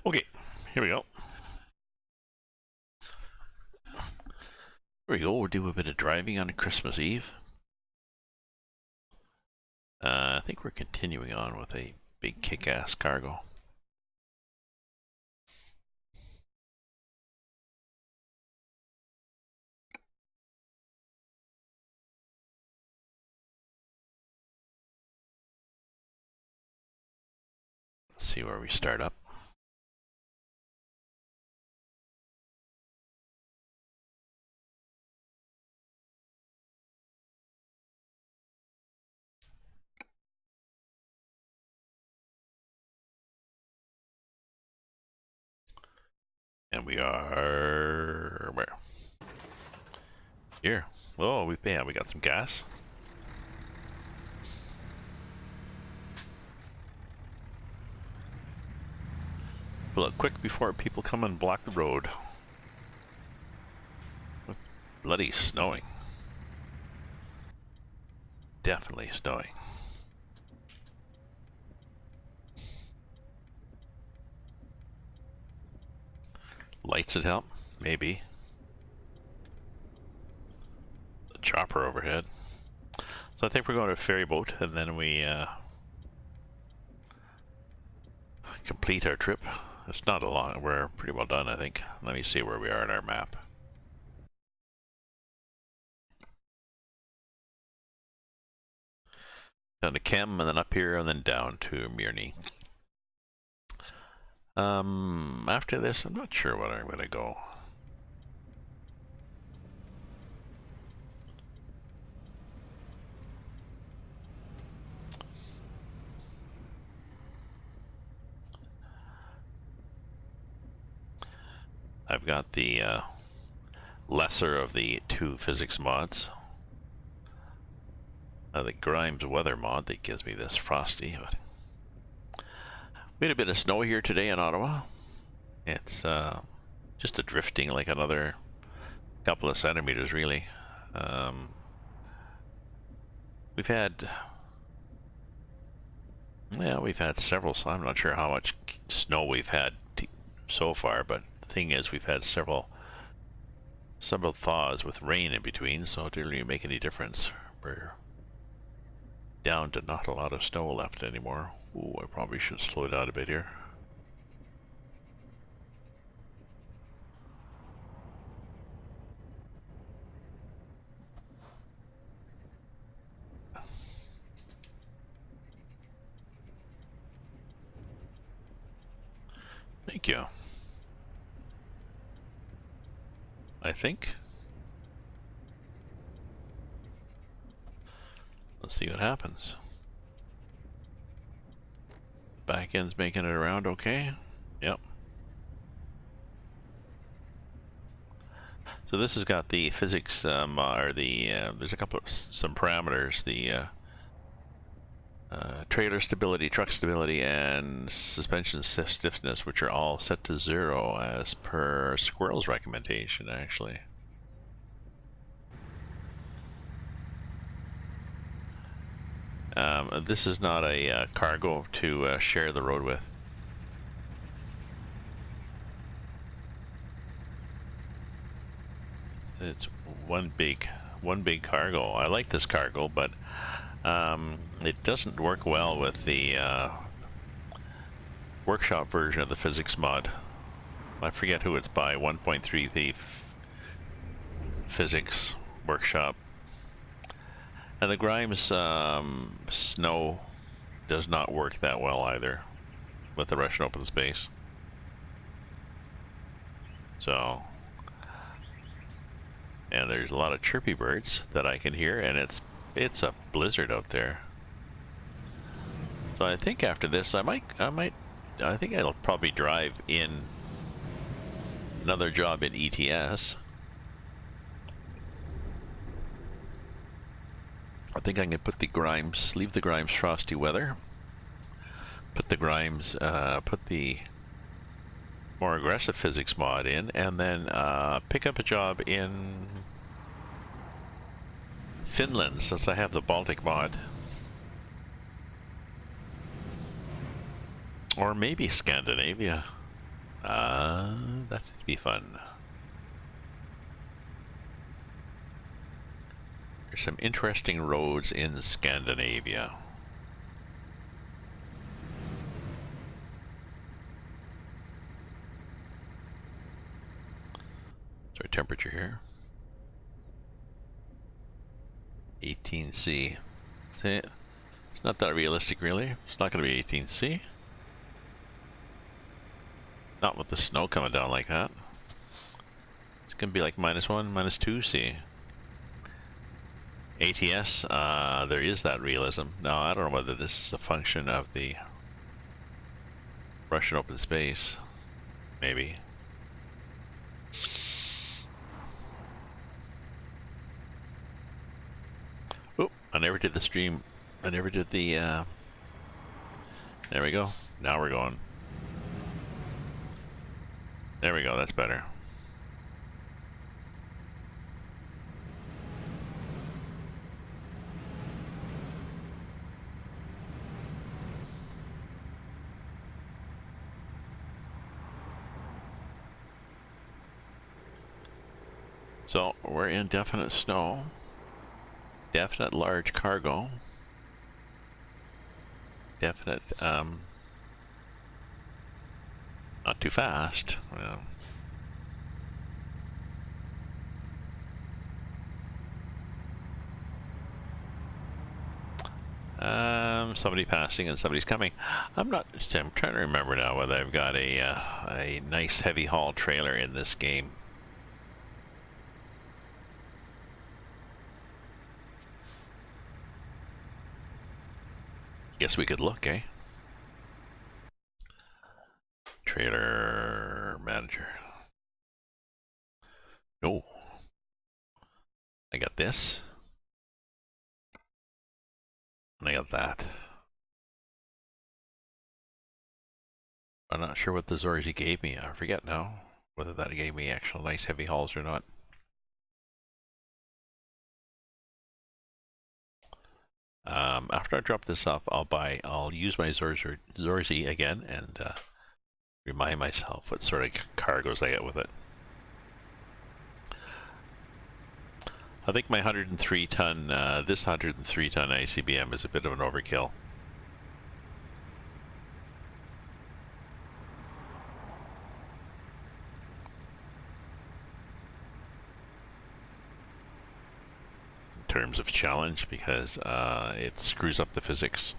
Okay, here we go. Here we go. We'll do a bit of driving on Christmas Eve. I think we're continuing on with a big kick-ass cargo. Let's see where we start up. And we are where? Here. Oh, we got some gas. Look, quick before people come and block the road. Bloody snowing. Definitely snowing. Lights would help? Maybe. The chopper overhead. So I think we're going to a ferry boat and then we complete our trip. It's not a long, we're pretty well done, I think. Let me see where we are on our map. Down to Kem and then up here and then down to Mirny. After this, I'm not sure where I'm gonna go. I've got the lesser of the two physics mods. The Grimes weather mod that gives me this frosty. But we had a bit of snow here today in Ottawa. It's just a drifting, like another couple of centimeters, really. We've had several. So I'm not sure how much snow we've had so far, but the thing is, we've had several thaws with rain in between, so it didn't really make any difference. We're down to not a lot of snow left anymore. Ooh, I probably should slow down a bit here. Thank you. I think. Let's see what happens. Back end's making it around okay. Yep. So this has got the physics, or the, there's a couple of, some parameters, the trailer stability, truck stability, and suspension stiffness, which are all set to 0 as per Squirrel's recommendation, actually. This is not a cargo to share the road with. It's one big cargo. I like this cargo, but it doesn't work well with the workshop version of the physics mod. I forget who it's by. 1.3 the physics workshop. And the Grimes snow does not work that well either with the Russian open space. So, and there's a lot of chirpy birds that I can hear, and it's a blizzard out there. So I think after this, I think I'll probably drive in another job in ETS. I think I can put the Grimes, leave the Grimes frosty weather, put the Grimes, put the more aggressive physics mod in, and then pick up a job in Finland, since I have the Baltic mod. Or maybe Scandinavia. That'd be fun. There's some interesting roads in Scandinavia. What's our temperature here? 18C. See, it's not that realistic, really. It's not going to be 18C. Not with the snow coming down like that. It's going to be like -1, -2C. ATS, there is that realism. Now, I don't know whether this is a function of the Russian open space. Maybe. Oh, I never did the stream. I never did the, there we go. Now we're going. There we go, that's better. So we're in definite snow, definite large cargo, definite, not too fast. Well, somebody passing and somebody's coming. I'm trying to remember now whether I've got a nice heavy haul trailer in this game. Guess we could look, eh? Trailer manager. No. I got this. And I got that. I'm not sure what the Zors he gave me. I forget now whether that gave me actual nice heavy hauls or not. After I drop this off, I'll use my Zorzi again and remind myself what sort of cargoes I get with it. I think my 103 ton, this 103 ton ICBM is a bit of an overkill. In terms of challenge, because it screws up the physics.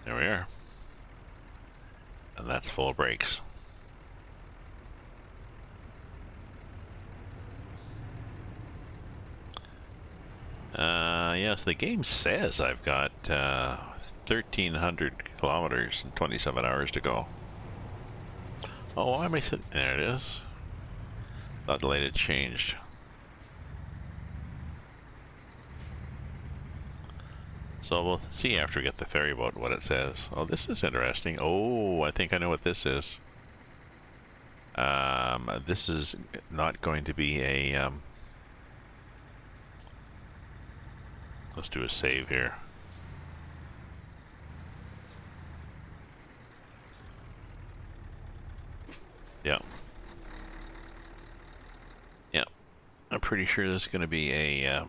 There we are. And that's full of brakes. Yeah, so the game says I've got 1,300 kilometers and 27 hours to go. Oh, why am I sitting? There it is. Thought the light had changed. So we'll see after we get the ferry boat what it says. Oh, this is interesting. Oh, I think I know what this is. This is not going to be a... let's do a save here. Yeah. Yeah. I'm pretty sure this is going to be a...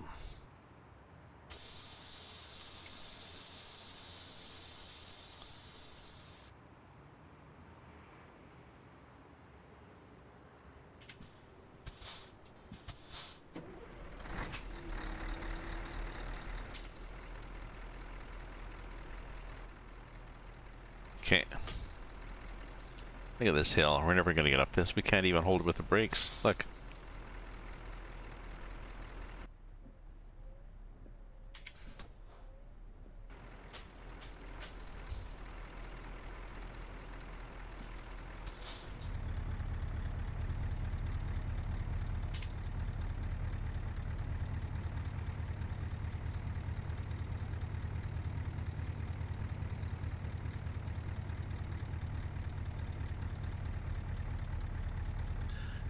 Okay. Look at this hill. We're never going to get up this. We can't even hold it with the brakes. Look.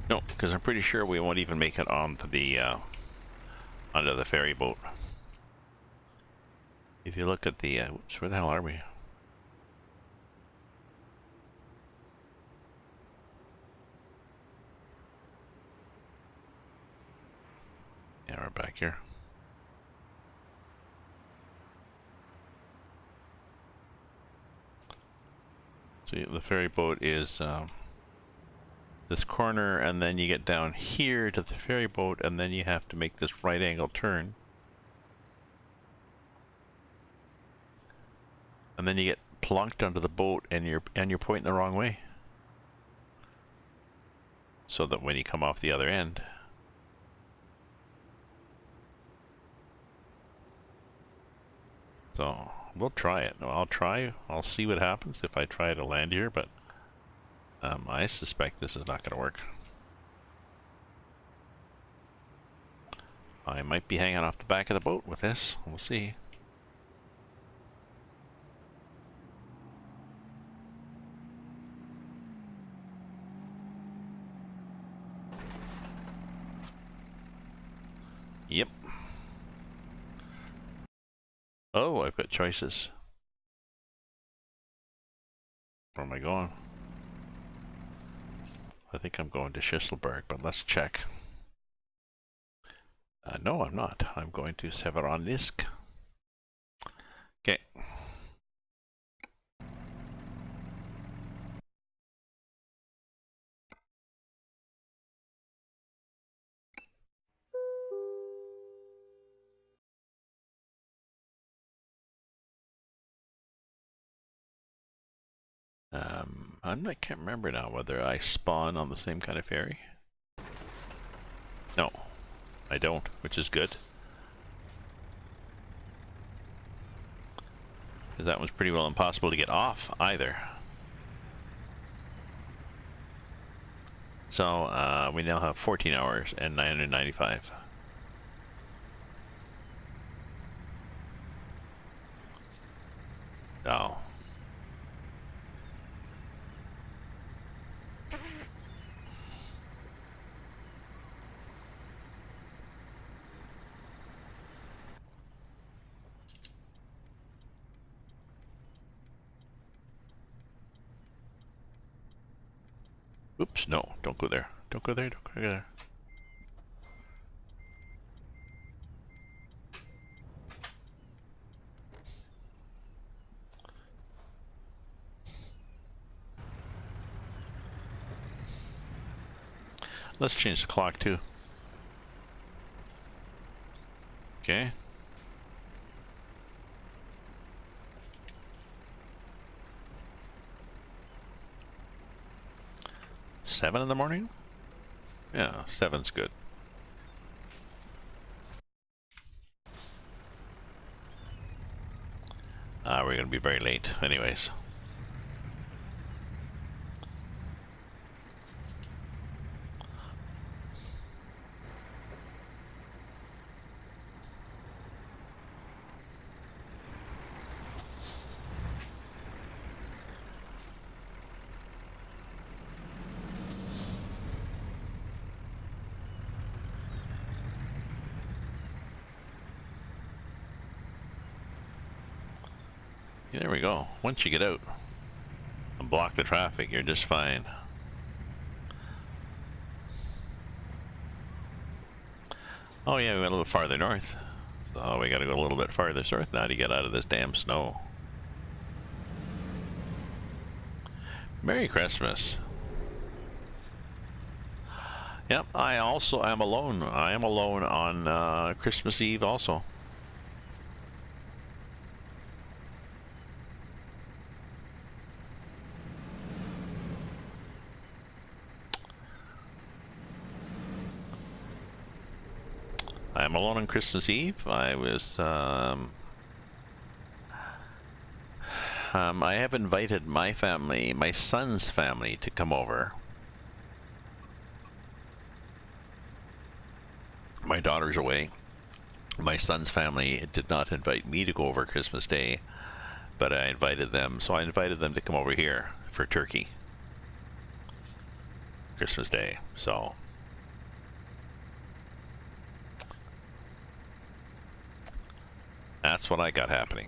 No, because I'm pretty sure we won't even make it onto the ferry boat. If you look at the, whoops, where the hell are we? Yeah, we're back here. So the ferry boat is this corner, and then you get down here to the ferry boat, and then you have to make this right angle turn. And then you get plunked onto the boat, and you're pointing the wrong way. So that when you come off the other end, so we'll try it. I'll see what happens if I try to land here, but I suspect this is not going to work. I might be hanging off the back of the boat with this. We'll see. Yep. Oh, I've got choices. Where am I going? I think I'm going to Schisselberg, but let's check. No, I'm not. I'm going to Severonisk. Okay. I can't remember now whether I spawn on the same kind of ferry. No, I don't, which is good. Because that was pretty well impossible to get off either. So we now have 14 hours and 995. Oh. Oops, no, don't go there. Don't go there, don't go there. Let's change the clock too. Okay. Seven in the morning? Yeah, 7's good. We're gonna be very late anyways. There we go. Once you get out and block the traffic, you're just fine. Oh yeah, we went a little farther north. Oh, we gotta go a little bit farther north now to get out of this damn snow. Merry Christmas. Yep, I also am alone. I am alone on Christmas Eve also. I'm alone on Christmas Eve. I was, I have invited my family, my son's family, to come over. My daughter's away. My son's family did not invite me to go over Christmas Day, but I invited them. So I invited them to come over here for turkey. Christmas Day, so. That's what I got happening.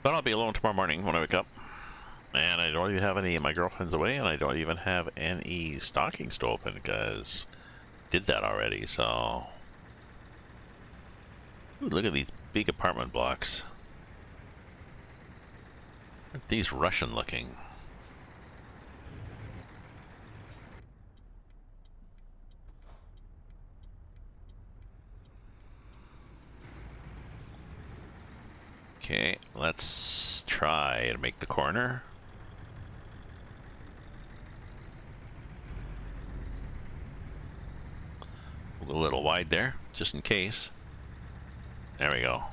But I'll be alone tomorrow morning when I wake up. And I don't even have any, my girlfriend's away, and I don't even have any stockings to open because I did that already, so. Ooh, look at these big apartment blocks. Aren't these Russian looking? Okay, let's try to make the corner. We'll go a little wide there, just in case. There we go.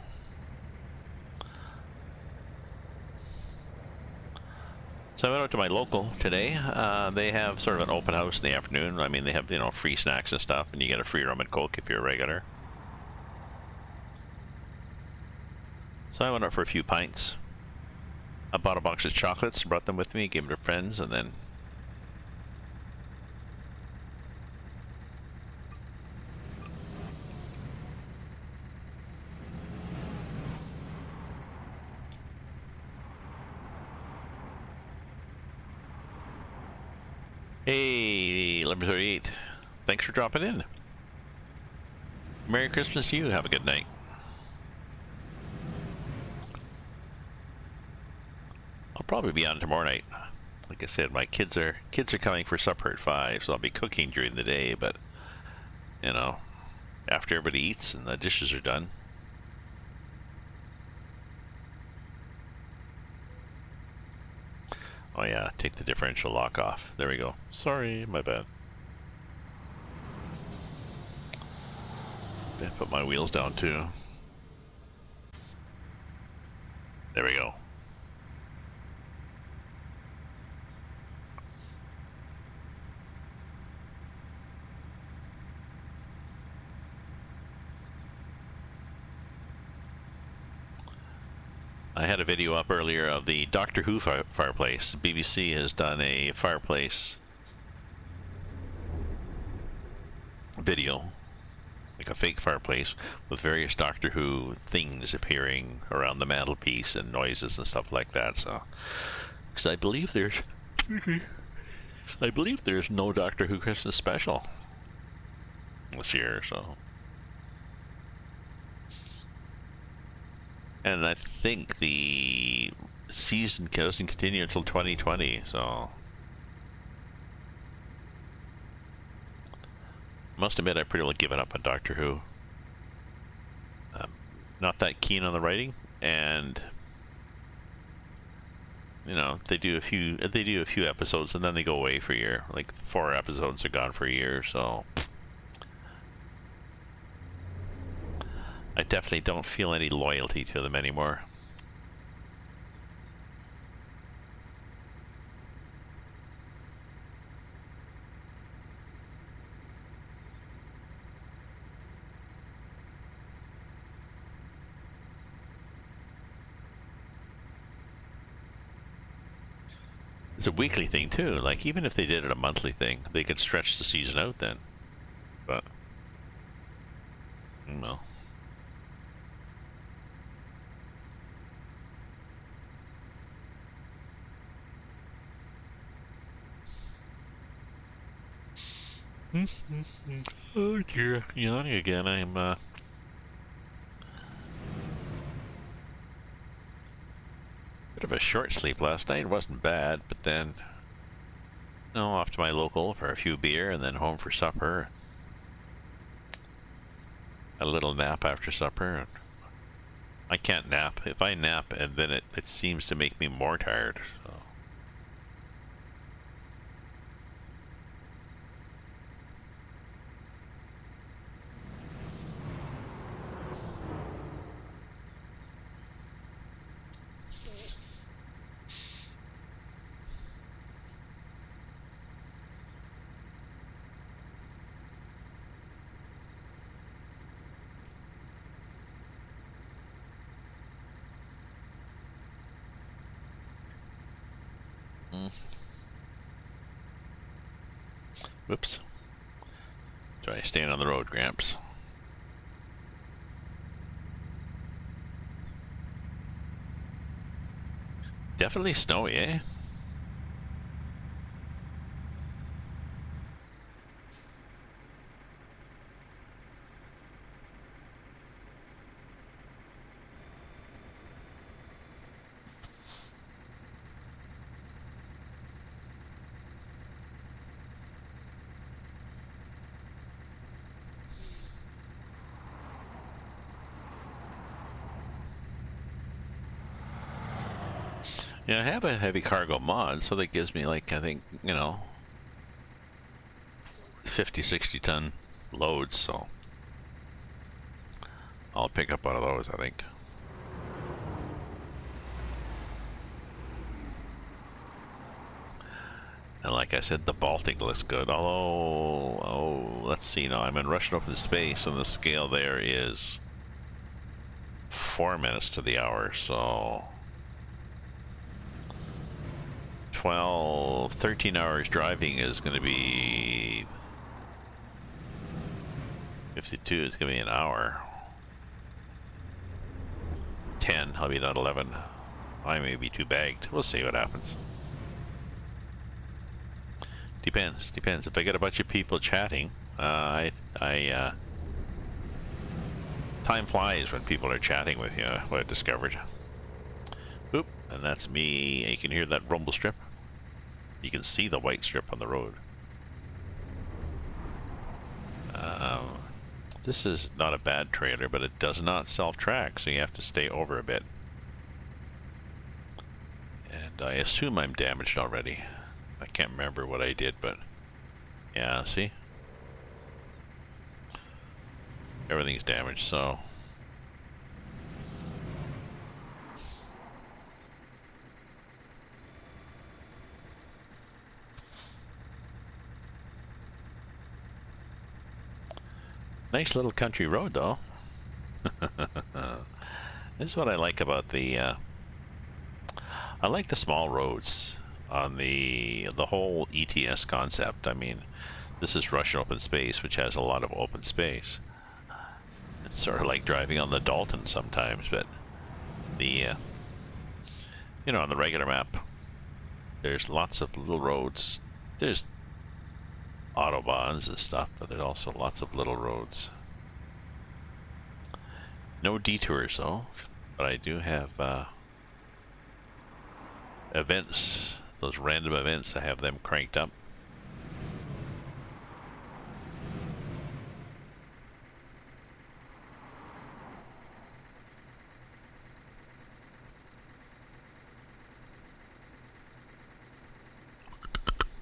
So I went out to my local today. They have sort of an open house in the afternoon. I mean, they have, you know, free snacks and stuff, and you get a free rum and coke if you're a regular. So I went out for a few pints. I bought a box of chocolates, brought them with me, gave them to friends, and then hey, 11:38. Thanks for dropping in. Merry Christmas to you. Have a good night. I'll probably be on tomorrow night. Like I said, my kids are coming for supper at 5, so I'll be cooking during the day, but you know, after everybody eats and the dishes are done. Oh yeah, take the differential lock off. There we go. Sorry, my bad. I put my wheels down too. There we go. I had a video up earlier of the Doctor Who fireplace. BBC has done a fireplace video, like a fake fireplace, with various Doctor Who things appearing around the mantelpiece and noises and stuff like that. So, because I believe there's no Doctor Who Christmas special this year, so. And I think the season doesn't continue until 2020, so. Must admit, I pretty well given up on Doctor Who. Not that keen on the writing, and you know, they do a few episodes and then they go away for a year. Like 4 episodes are gone for a year, so. I definitely don't feel any loyalty to them anymore. It's a weekly thing too. Like, even if they did it a monthly thing, they could stretch the season out then. But no. Oh dear, yawning again. I'm bit of a short sleep last night. It wasn't bad, but then no, off to my local for a few beer and then home for supper. A little nap after supper. I can't nap. If I nap, and then it seems to make me more tired. So. Mm. Whoops. Try staying on the road, Gramps. Definitely snowy, eh? Yeah, I have a heavy cargo mod, so that gives me, like, I think, 50, 60 ton loads, so I'll pick up one of those, I think. And like I said, the Baltic looks good, although, let's see now, I'm in Russian open space, and the scale there is 4 minutes to the hour, so 13 hours driving is going to be 52 is going to be an hour. 10, I'll be done 11. I may be too bagged. We'll see what happens. Depends. If I get a bunch of people chatting, time flies when people are chatting with you, what I discovered. Oop, and that's me. You can hear that rumble strip. You can see the white strip on the road. This is not a bad trailer, but it does not self-track, so you have to stay over a bit. And I assume I'm damaged already. I can't remember what I did, but yeah, see? Everything's damaged, so... Nice little country road, though. This is what I like about the... I like the small roads on the whole ETS concept. I mean, this is Russian open space, which has a lot of open space. It's sort of like driving on the Dalton sometimes, but the on the regular map, there's lots of little roads. There's autobahns and stuff, but there's also lots of little roads. No detours though, but I do have events, those random events. I have them cranked up.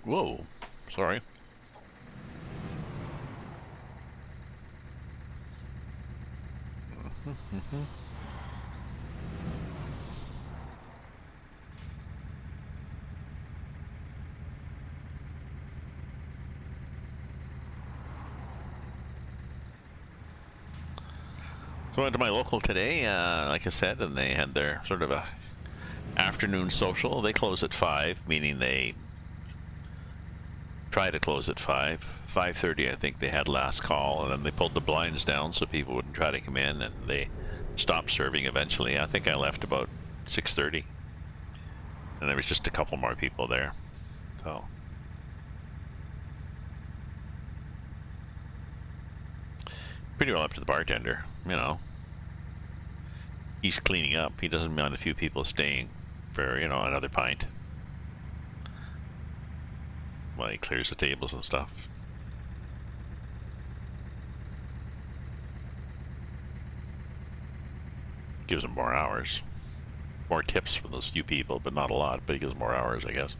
Whoa, sorry. So I went to my local today, like I said, and they had their sort of a afternoon social. They close at 5, meaning they try to close at 5. 5:30, I think they had last call, and then they pulled the blinds down so people wouldn't try to come in, and they stopped serving eventually. I think I left about 6:30, and there was just a couple more people there. So pretty well up to the bartender, He's cleaning up. He doesn't mind a few people staying for, another pint while he clears the tables and stuff. Gives them more hours. More tips for those few people, but not a lot, but he gives them more hours, I guess.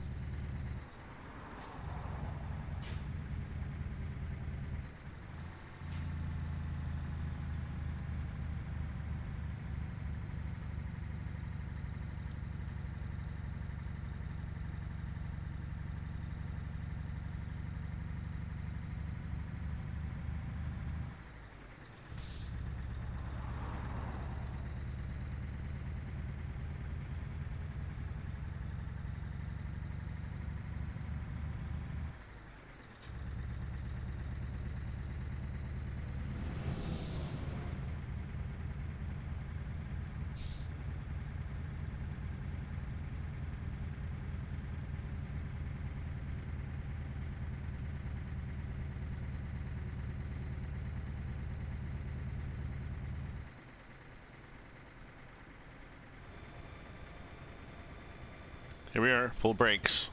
Here we are, full brakes.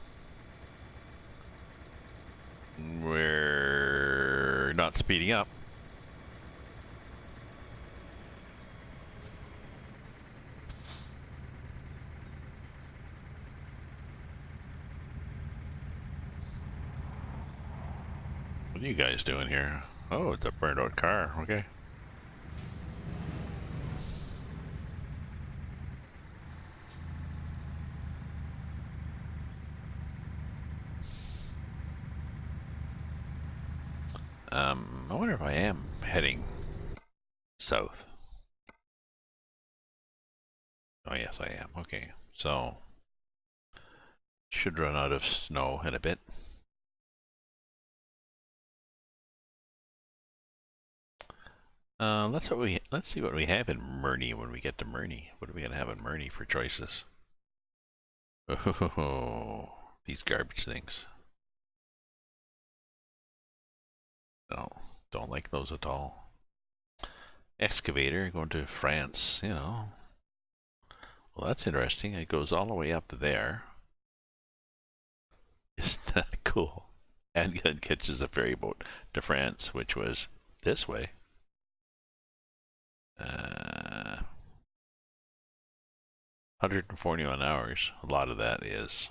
We're not speeding up. What are you guys doing here? Oh, it's a burned out car. Okay. I wonder if I am heading south. Oh, yes, I am. Okay. So, should run out of snow in a bit. Let's see what we have in Murney when we get to Murney. What are we gonna have in Murney for choices? Oh, these garbage things. No, don't like those at all. Excavator going to France, you know. Well, that's interesting. It goes all the way up there. Isn't that cool? And catches a ferry boat to France, which was this way. 141 hours. A lot of that is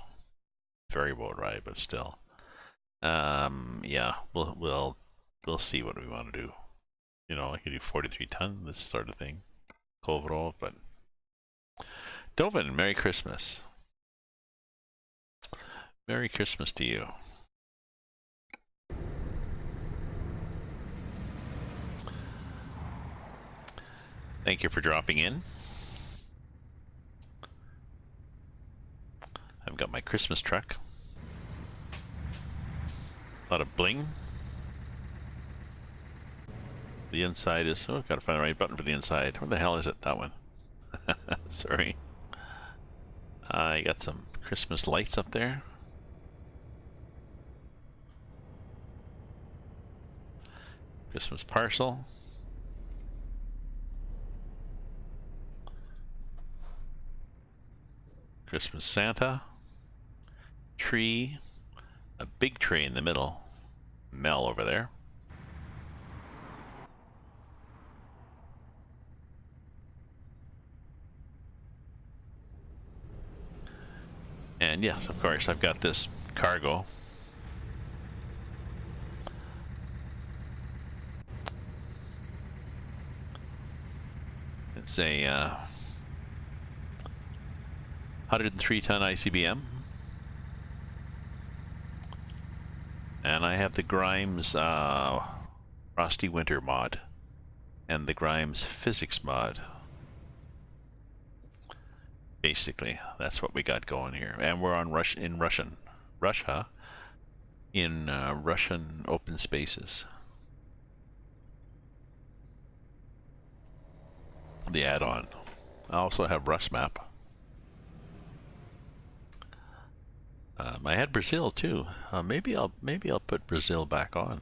ferry boat ride, but still. Yeah, we'll see what we want to do. You know, I could do 43 ton, this sort of thing. Coverall, but Dovin, Merry Christmas. Merry Christmas to you. Thank you for dropping in. I've got my Christmas truck. A lot of bling. The inside is... Oh, gotta find the right button for the inside. Where the hell is it? That one. Sorry. I got some Christmas lights up there. Christmas parcel. Christmas Santa. Tree. A big tree in the middle. Mel over there. And yes, of course, I've got this cargo. It's a 103 ton ICBM. And I have the Grimes Frosty Winter mod and the Grimes Physics mod. Basically, that's what we got going here. And we're on Russia in Russian open spaces. The add-on. I also have Rust map. I had Brazil too. Maybe I'll put Brazil back on,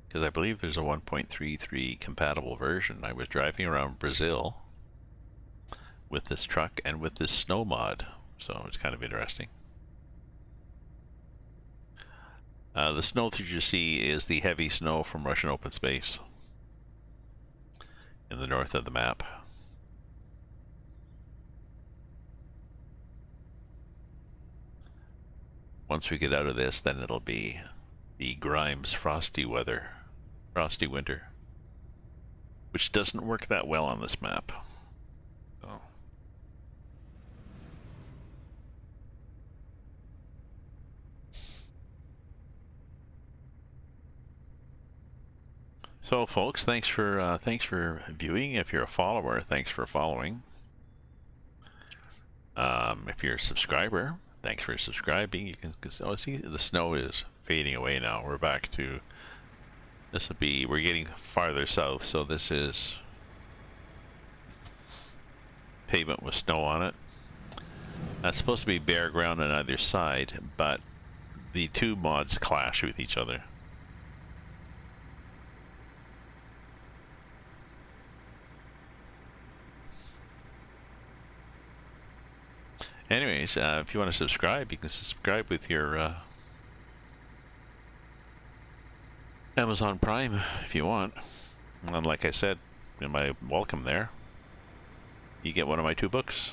because I believe there's a 1.33 compatible version. I was driving around Brazil with this truck and with this snow mod, so it's kind of interesting. The snow that you see is the heavy snow from Russian open space in the north of the map. Once we get out of this, then it'll be the Grimes frosty winter, which doesn't work that well on this map. So folks, thanks for viewing. If you're a follower, thanks for following. If you're a subscriber, thanks for subscribing. You can see the snow is fading away now. We're back to we're getting farther south, so this is pavement with snow on it. That's supposed to be bare ground on either side, but the two mods clash with each other. Anyways, if you want to subscribe, you can subscribe with your Amazon Prime if you want. And like I said in my welcome there, you get one of my 2 books.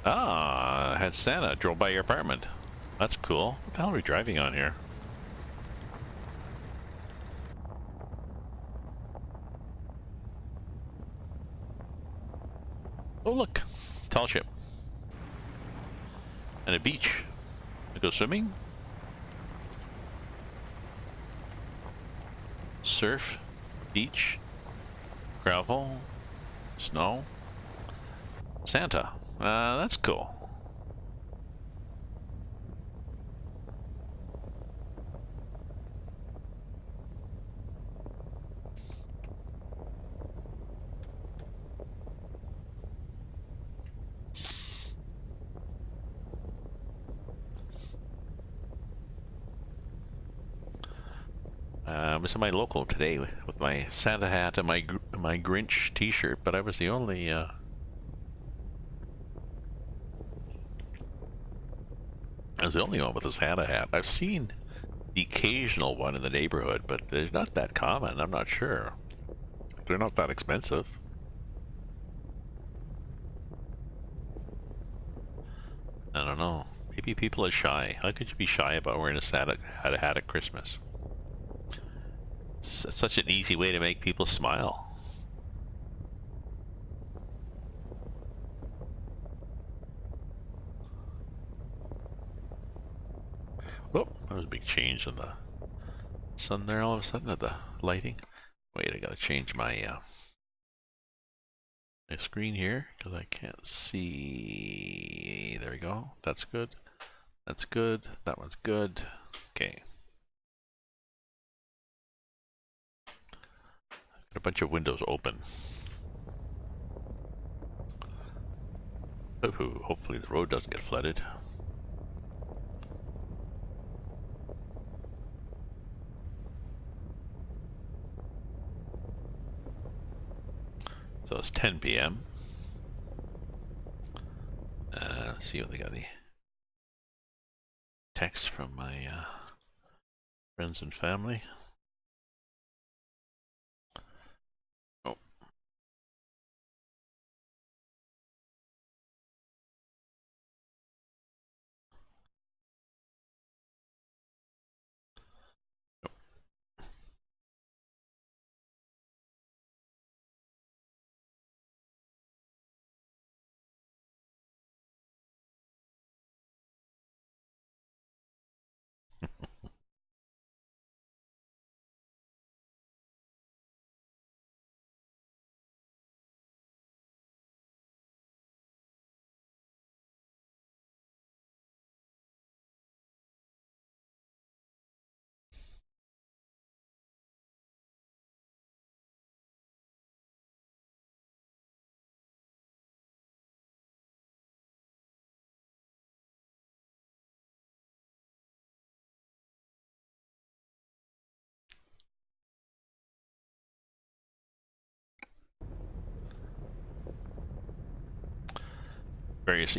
Ah, had Santa drove by your apartment. That's cool. What the hell are we driving on here? Oh look, tall ship. And a beach. To go swimming? Surf, beach, gravel, snow. Santa. That's cool. I was in my local today with my Santa hat and my Grinch t-shirt, but I was the only I was the only one with a Santa hat. I've seen the occasional one in the neighborhood, but they're not that common. I'm not sure. They're not that expensive. I don't know. Maybe people are shy. How could you be shy about wearing a Santa hat at Christmas? It's such an easy way to make people smile. Oh, that was a big change in the sun there all of a sudden at the lighting. Wait, I gotta change my my screen here because I can't see. There we go. That's good. That's good. That one's good. Okay. Got a bunch of windows open. Ooh, hopefully the road doesn't get flooded. So it's 10 p.m. Let's see what they got. The text from my friends and family. Oh. Various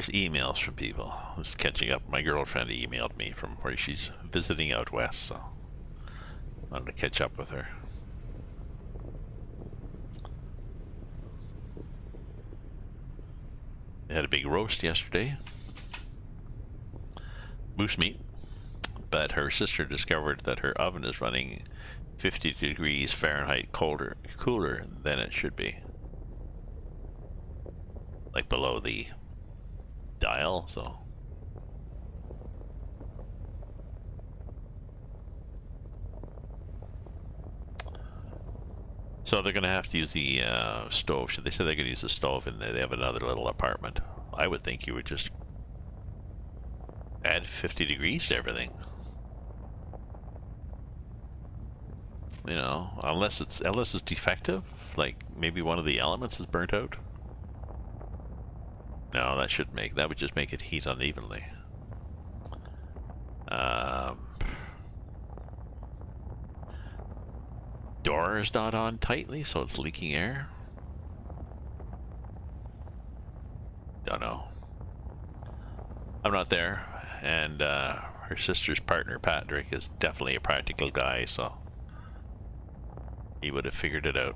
emails from people. I was catching up. My girlfriend emailed me from where she's visiting out west, so I wanted to catch up with her. They had a big roast yesterday. Moose meat. But her sister discovered that her oven is running 50 degrees Fahrenheit cooler than it should be. Like below the dial, so. So they're gonna have to use the stove. They said they're gonna use the stove and they have another little apartment. I would think you would just add 50 degrees to everything. You know, unless it's defective, like maybe one of the elements is burnt out. No, that would just make it heat unevenly. Door is not on tightly, so it's leaking air. Don't know. I'm not there, and her sister's partner, Patrick, is definitely a practical guy, so he would have figured it out.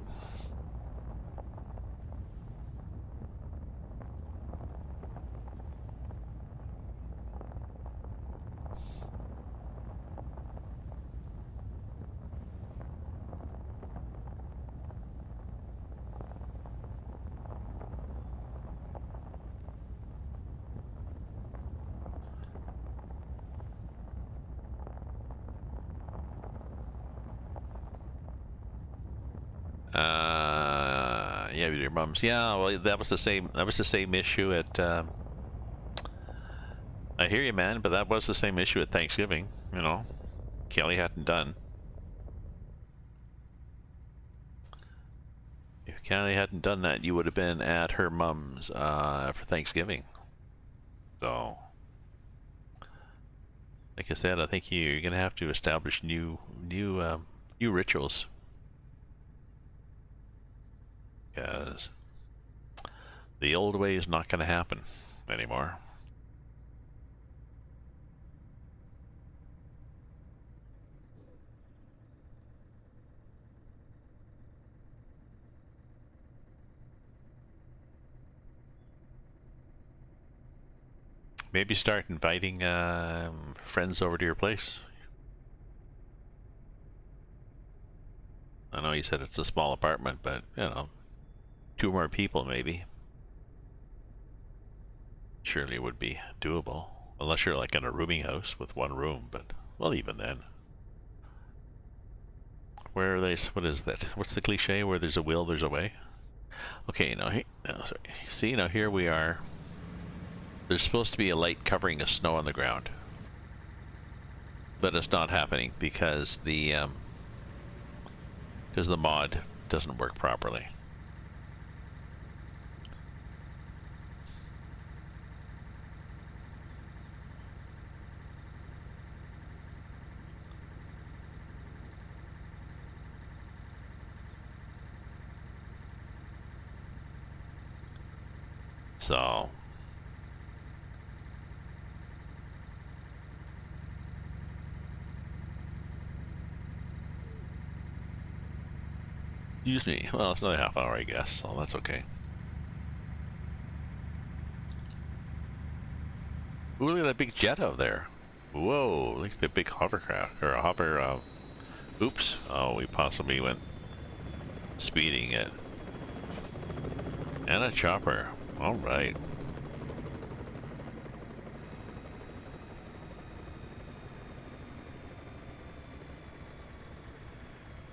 Yeah, with your mums. Yeah, well, that was the same. That was the same issue at. I hear you, man, but that was the same issue at Thanksgiving. You know, Kelly hadn't done. If Kelly hadn't done that, you would have been at her mum's for Thanksgiving. So, like I said, I think you're gonna have to establish new rituals, because the old way is not gonna happen anymore. Maybe start inviting friends over to your place. I know you said it's a small apartment, but you know, 2 more people maybe. Surely would be doable. Unless you're like in a rooming house with 1 room, but well, even then. Where are they? What is that? What's the cliche? Where there's a will, there's a way. Okay, now, sorry. See, now here we are. There's supposed to be a light covering the snow on the ground, but it's not happening because the mod doesn't work properly. So excuse me. Well, it's another half hour, I guess, so that's okay. Ooh, look at that big jet out there. Whoa, look at the big hovercraft, or a hover, oops. Oh, we possibly went speeding it. And a chopper. Alright.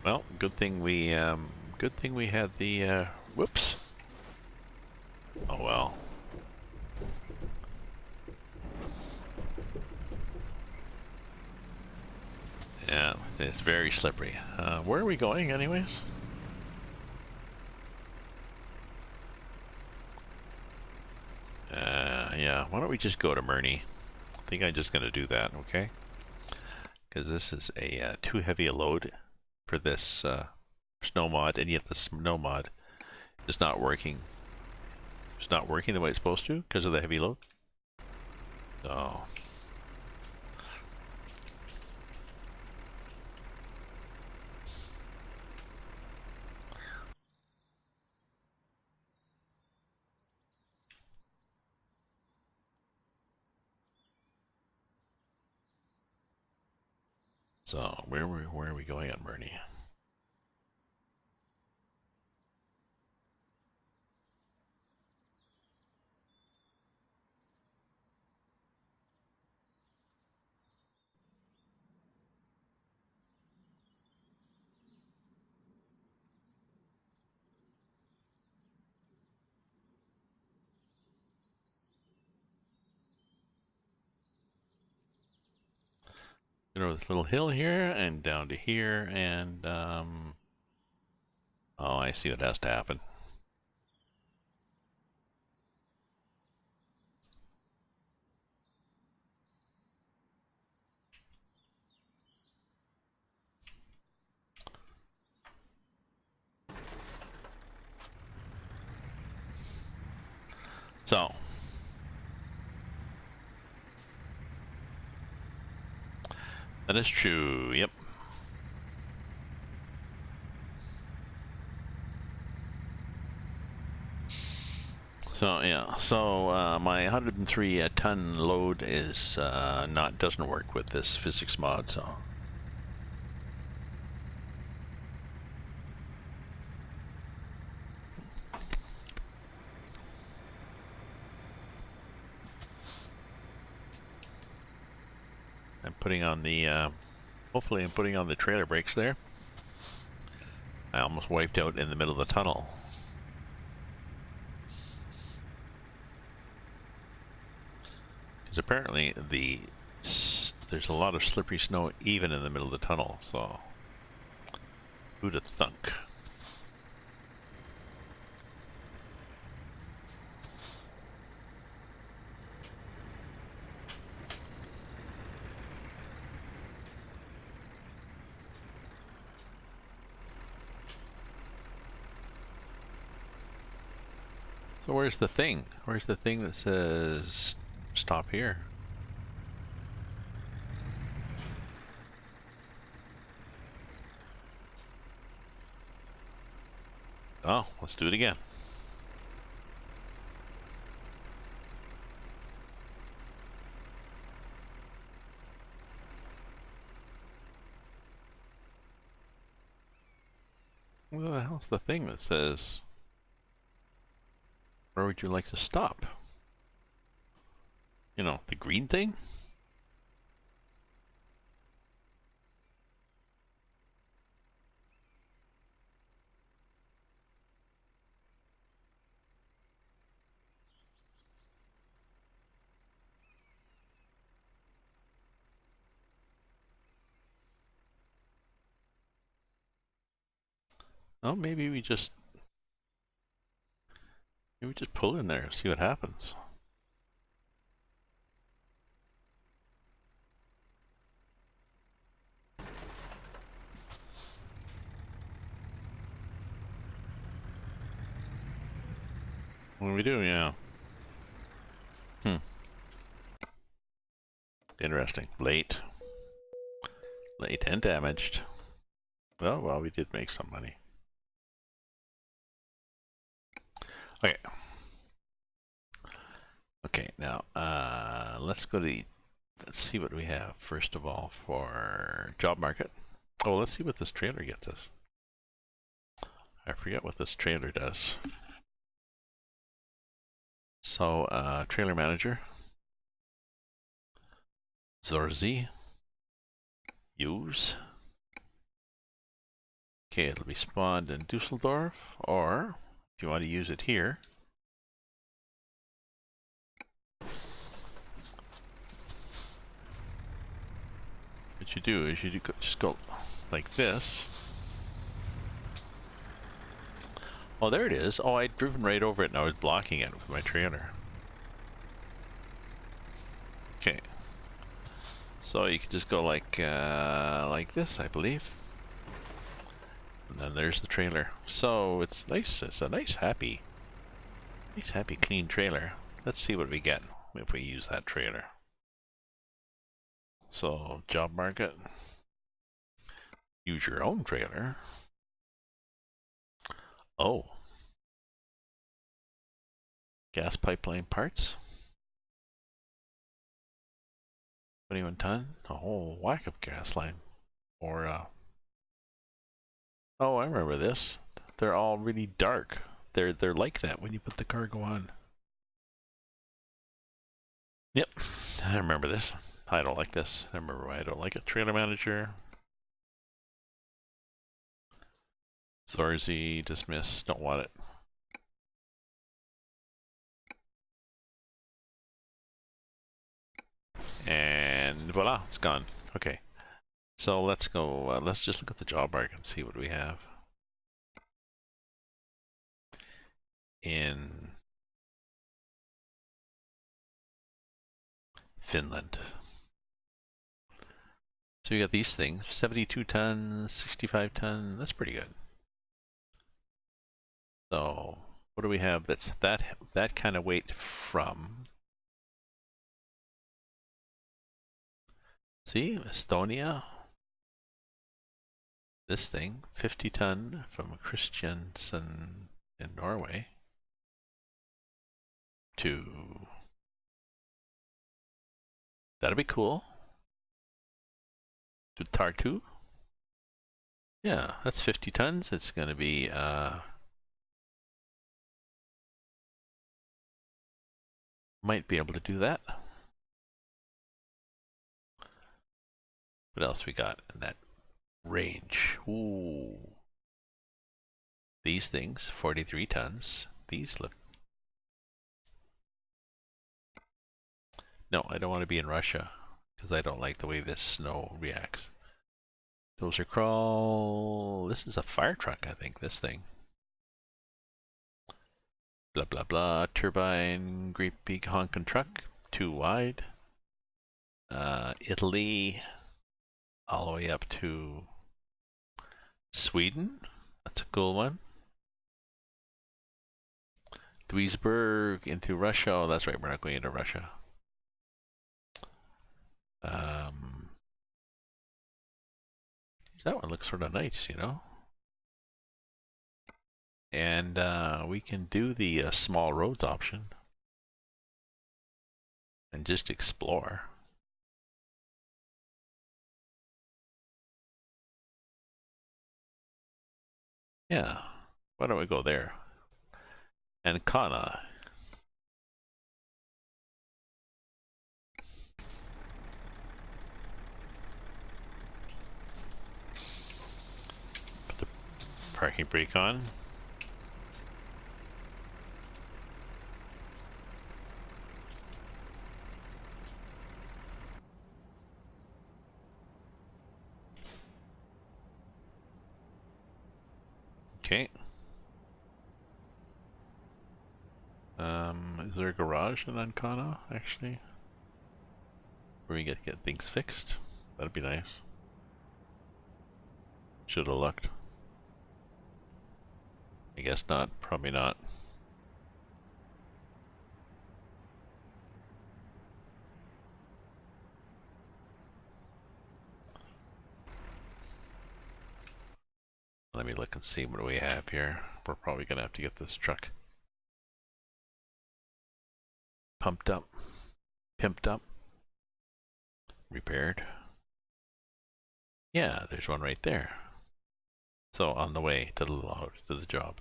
Well, good thing we had the, whoops. Oh well. Yeah, it's very slippery. Where are we going anyways? Yeah, why don't we just go to Murney? I think I'm just gonna do that, okay? Because this is a too heavy a load for this snow mod, and yet the snow mod is not working. It's not working the way it's supposed to because of the heavy load. So where are we going at Murney? this little hill here and down to here, and oh, I see what has to happen. So, that is true, yep. So yeah, so my 103 ton load is doesn't work with this physics mod, so. I'm putting on the, hopefully I'm putting on the trailer brakes there. I almost wiped out in the middle of the tunnel. Because apparently there's a lot of slippery snow even in the middle of the tunnel, so who'd have thunk? So where's the thing? Where's the thing that says stop here? Oh, let's do it again. What the hell's the thing that says, where would you like to stop? You know, the green thing? Oh, maybe we just pull in there and see what happens. What do we do? Yeah. Interesting. Late and damaged. Oh, well, we did make some money. Okay. Okay, now, let's see what we have, first of all, for job market. Oh, let's see what this trailer gets us. I forget what this trailer does. So, trailer manager. Zorzi. Use. Okay, it'll be spawned in Dusseldorf, or if you want to use it here, what you do is just go like this. Oh, there it is. Oh, I'd driven right over it and I was blocking it with my trailer. Okay. So you can just go like this, I believe. And then there's the trailer. So it's nice. It's a nice, happy, clean trailer. Let's see what we get if we use that trailer. So job market. Use your own trailer. Oh. Gas pipeline parts. 21 ton. A whole whack of gas line. Or oh, I remember this. They're all really dark. They're like that when you put the cargo on. Yep, I remember this. I don't like this. I remember why I don't like it. Trailer manager. Zorzi, dismiss. Don't want it. And voila, it's gone. Okay. So let's go, let's just look at the job market and see what we have in Finland. So you got these things, 72 tons, 65 ton, that's pretty good. So what do we have that's that kind of weight from? See, Estonia. This thing, 50 ton from Christiansen in Norway to, that'll be cool, to Tartu. Yeah, that's 50 tons. It's going to be, might be able to do that. What else we got in that range? Ooh. These things, 43 tons. These look... No, I don't want to be in Russia because I don't like the way this snow reacts. Those are crawl... This is a fire truck, I think, this thing. Blah, blah, blah. Turbine, great big honking truck. Too wide. Italy, all the way up to Sweden. That's a cool one. Duisburg into Russia. Oh, that's right. We're not going into Russia. That one looks sort of nice, you know. And we can do the small roads option and just explore. Yeah, why don't we go there? Ancona. Put the parking brake on. Okay. Is there a garage in Ancona, actually? Where we get things fixed? That'd be nice. Should have looked. I guess not. Probably not. Let me look and see what we have here. We're probably gonna have to get this truck pumped up, pimped up, repaired. Yeah, there's one right there. So on the way to the job.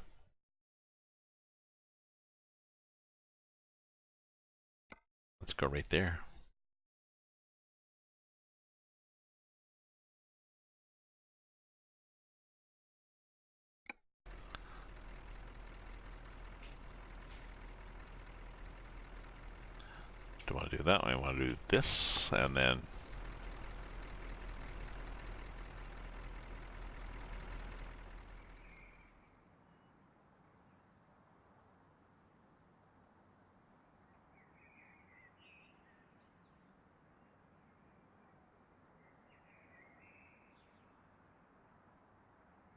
Let's go right there. Don't want to do that one. I want to do this, and then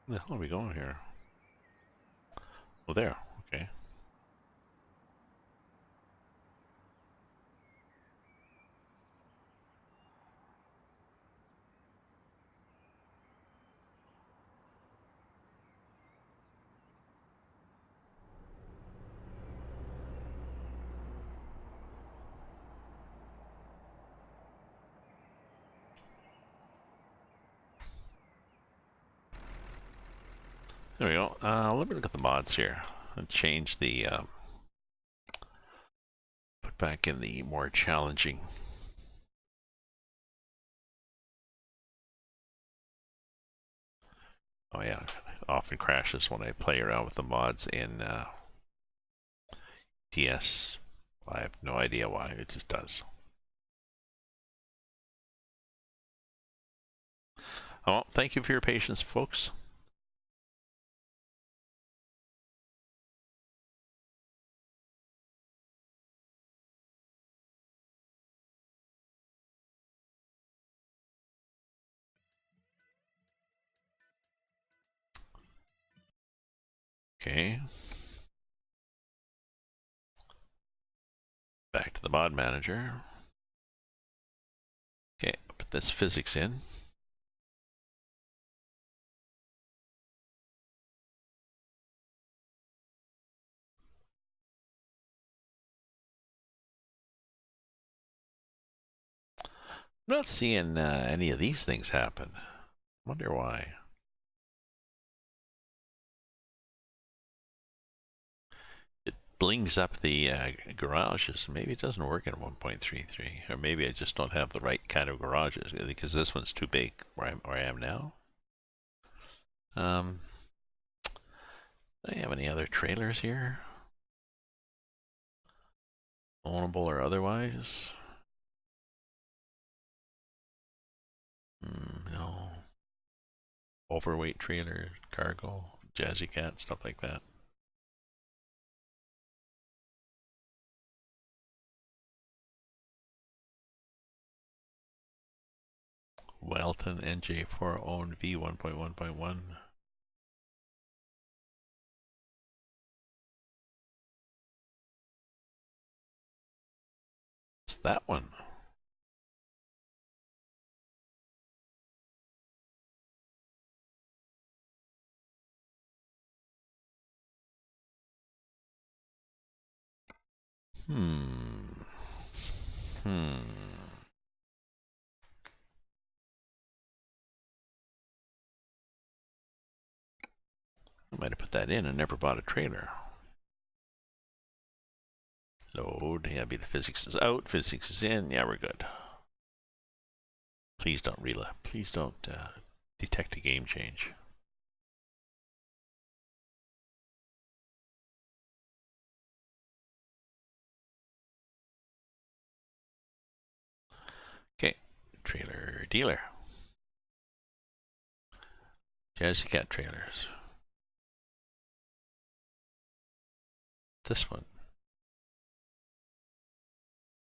where the hell are we going here? Oh, there. Okay. There we go. Let me look at the mods here and change the put back in the more challenging. Oh yeah, it often crashes when I play around with the mods in ETS. I have no idea why, it just does. Oh, thank you for your patience, folks. Okay. Back to the mod manager. Okay, put this physics in. I'm not seeing any of these things happen. Wonder why. It blings up the garages. Maybe it doesn't work in 1.33, or maybe I just don't have the right kind of garages because this one's too big where I am now. Do I have any other trailers here? Ownable or otherwise? No. Overweight trailer, cargo, Jazzy Cat, stuff like that. Welton NJ4 owned V 1.1.1. It's that one. I might have put that in and never bought a trailer. Load. Yeah, be the physics is out, physics is in. Yeah, we're good. Please don't Please don't detect a game change. Okay, trailer dealer. Jazzy Cat trailers. This one.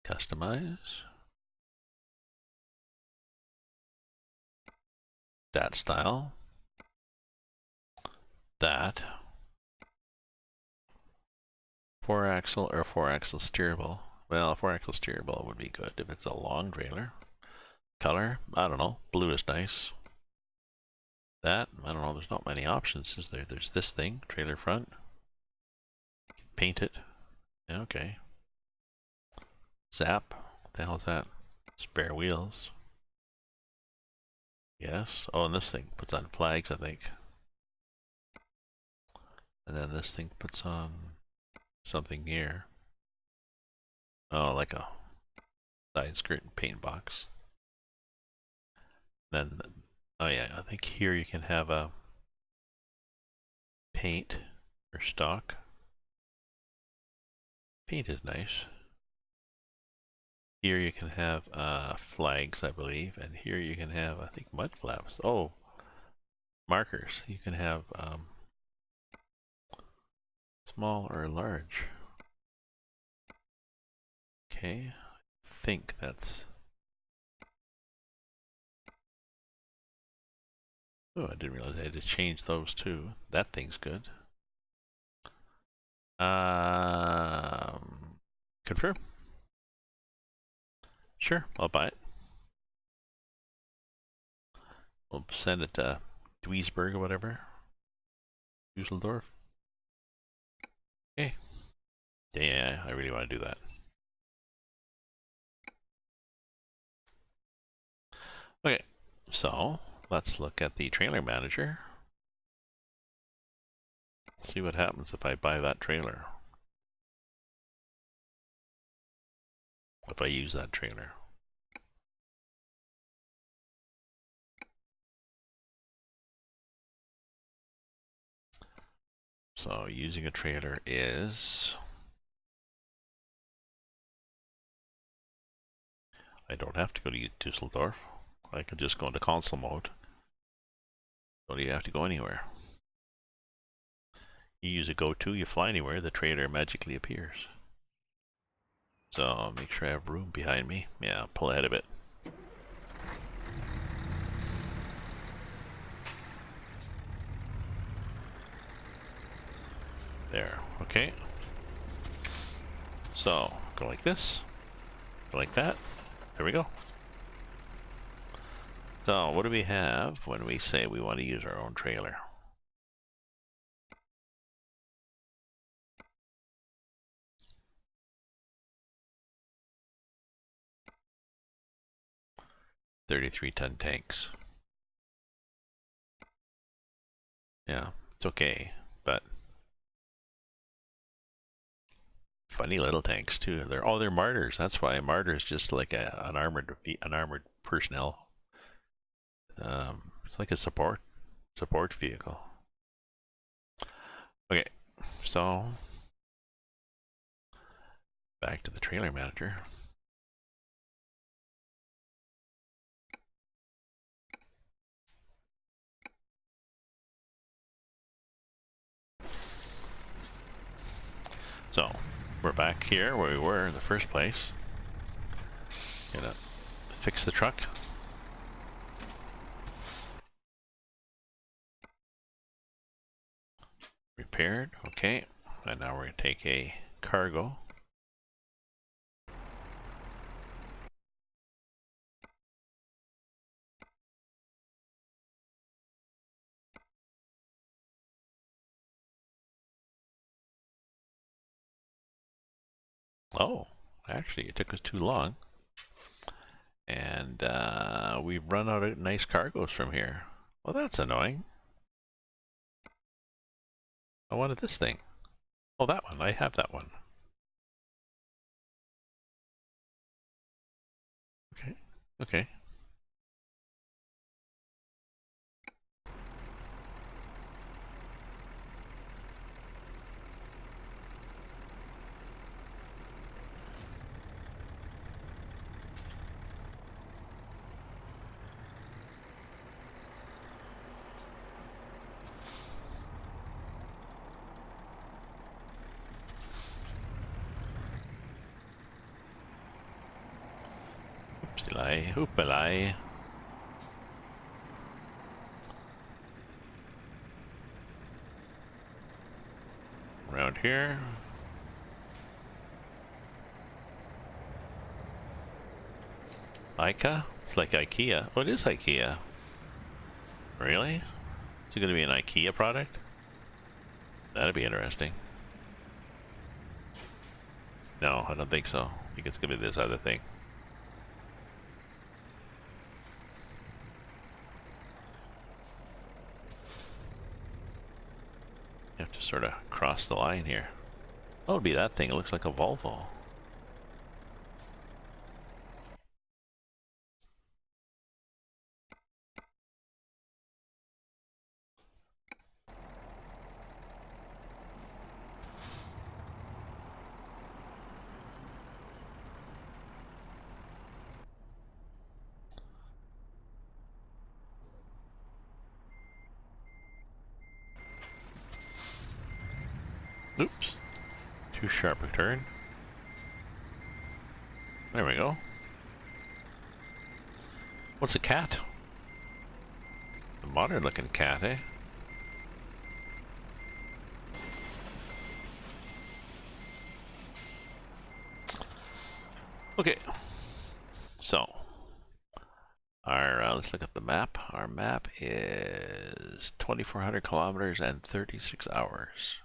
Customize. That style. That. 4-axle or 4-axle steerable. Well, 4-axle steerable would be good if it's a long trailer. Color, I don't know. Blue is nice. That, I don't know. There's not many options, is there? There's this thing, trailer front. Paint it. Okay. Zap. What the hell is that? Spare wheels. Yes. Oh, and this thing puts on flags, I think. And then this thing puts on something here. Oh, like a side skirt and paint box. Then, oh yeah, I think here you can have a paint or stock. Paint is nice. Here you can have flags, I believe, and here you can have, I think, mud flaps. Oh, markers. You can have small or large. Okay, I think that's... Oh, I didn't realize I had to change those too. That thing's good. Confirm. Sure, I'll buy it. We'll send it to Duisburg or whatever. Dusseldorf. Okay. Yeah, I really want to do that. Okay, so let's look at the trailer manager. See what happens if I buy that trailer. If I use that trailer. So using a trailer is... I don't have to go to Dusseldorf. I can just go into console mode Don't even have to go anywhere. You use a go-to, you fly anywhere, the trailer magically appears. So I'll make sure I have room behind me. Yeah, pull ahead a bit. There, okay. So, go like this, go like that. There we go. So, what do we have when we say we want to use our own trailer? $33-ton tanks. Yeah, it's okay, but funny little tanks too. They're martyrs. That's why a martyr is just like an armored personnel. It's like a support vehicle. Okay, so back to the trailer manager. So we're back here where we were in the first place. Gonna fix the truck. Repaired, okay. And now we're gonna take a cargo. Oh, actually it took us too long. And we've run out of nice cargoes from here. Well, that's annoying. I wanted this thing. Oh, that one. I have that one. Okay. Okay. Oopsie-lie. Oop-a-lie. Around here. Ica? It's like IKEA. Oh, it is IKEA. Really? Is it going to be an IKEA product? That'd be interesting. No, I don't think so. I think it's going to be this other thing. You have to sort of cross the line here. Oh, it'd be that thing. It looks like a Volvo. Oops. Too sharp a turn. There we go. What's a cat? A modern looking cat, eh? Okay. So, our let's look at the map. Our map is 2,400 kilometers and 36 hours.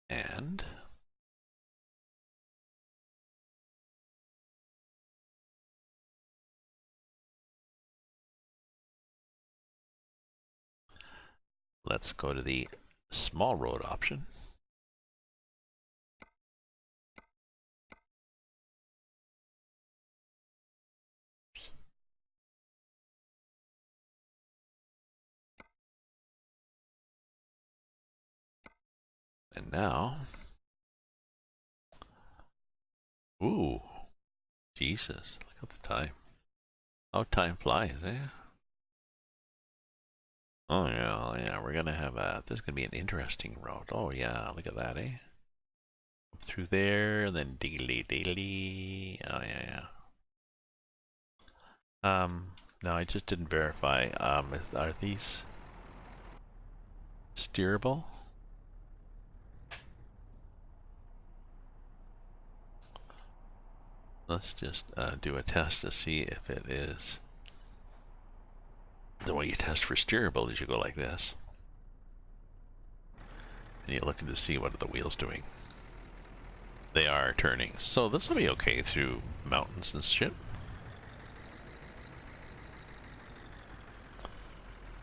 And let's go to the small road option. And now, ooh, Jesus, look at the time. How time flies, eh? Oh yeah, yeah. We're gonna have a. This is gonna be an interesting road. Oh yeah, look at that, eh? Up through there, and then diggly diggly. Oh yeah, yeah. No, I just didn't verify. Are these steerable? Let's just do a test to see if it is. The way you test for steerable is you go like this, and you're looking to see what are the wheels doing. They are turning, so this will be okay through mountains and shit.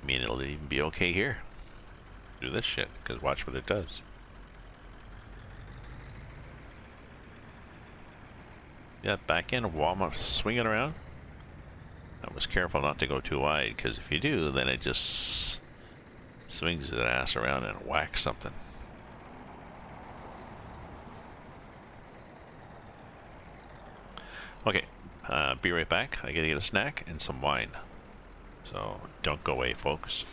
I mean, it'll even be okay here. Do this shit, because watch what it does. Yeah, back end of Walmart swinging around. I was careful not to go too wide, because if you do, then it just swings its ass around and whacks something. Okay, be right back. I gotta get a snack and some wine. So don't go away, folks.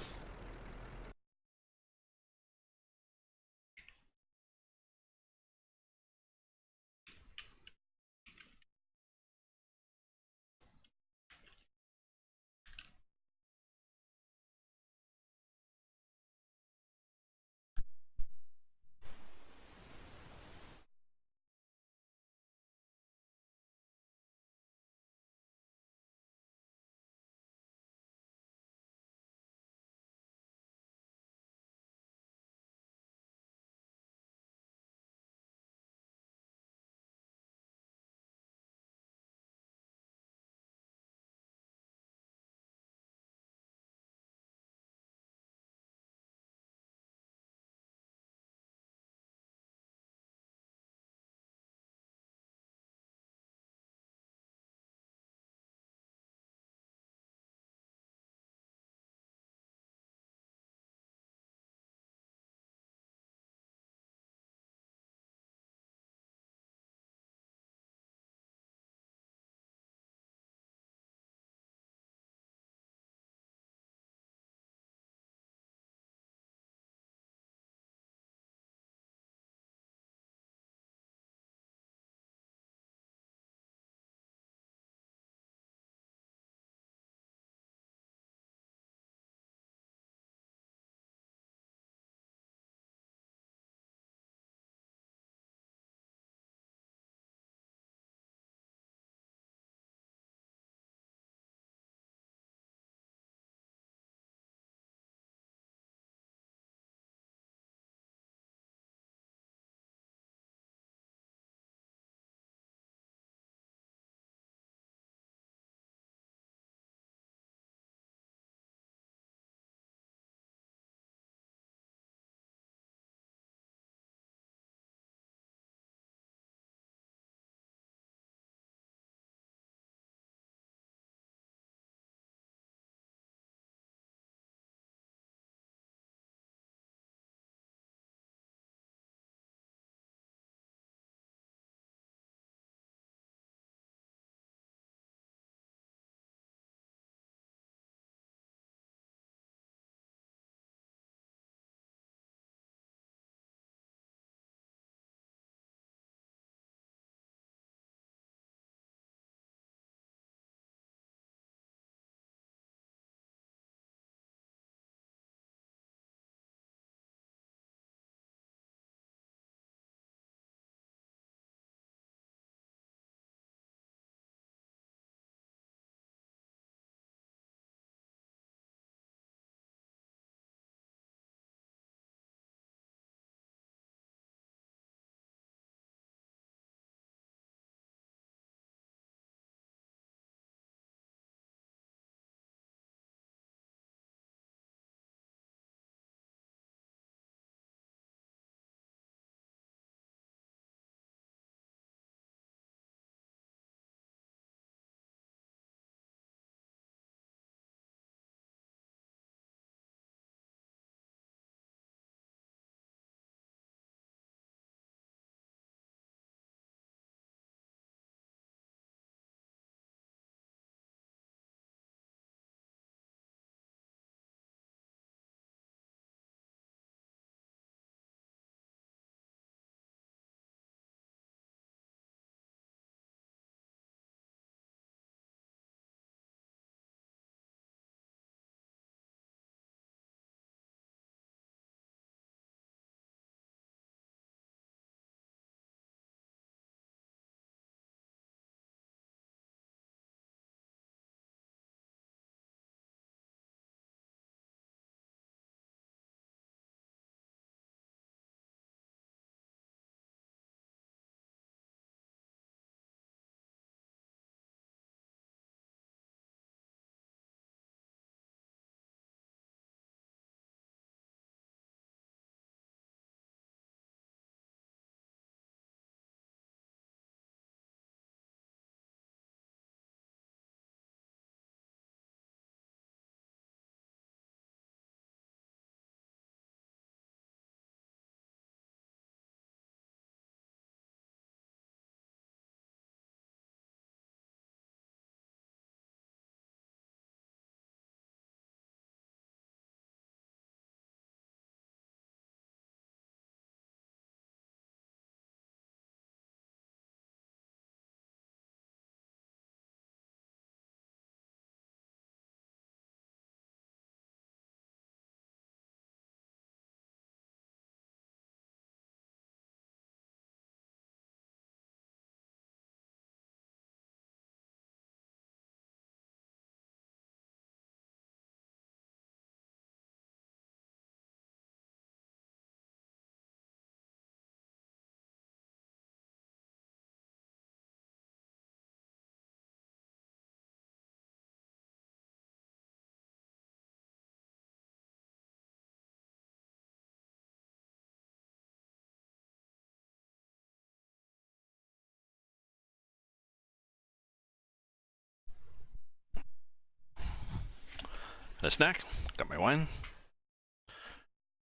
and a snack. Got my wine.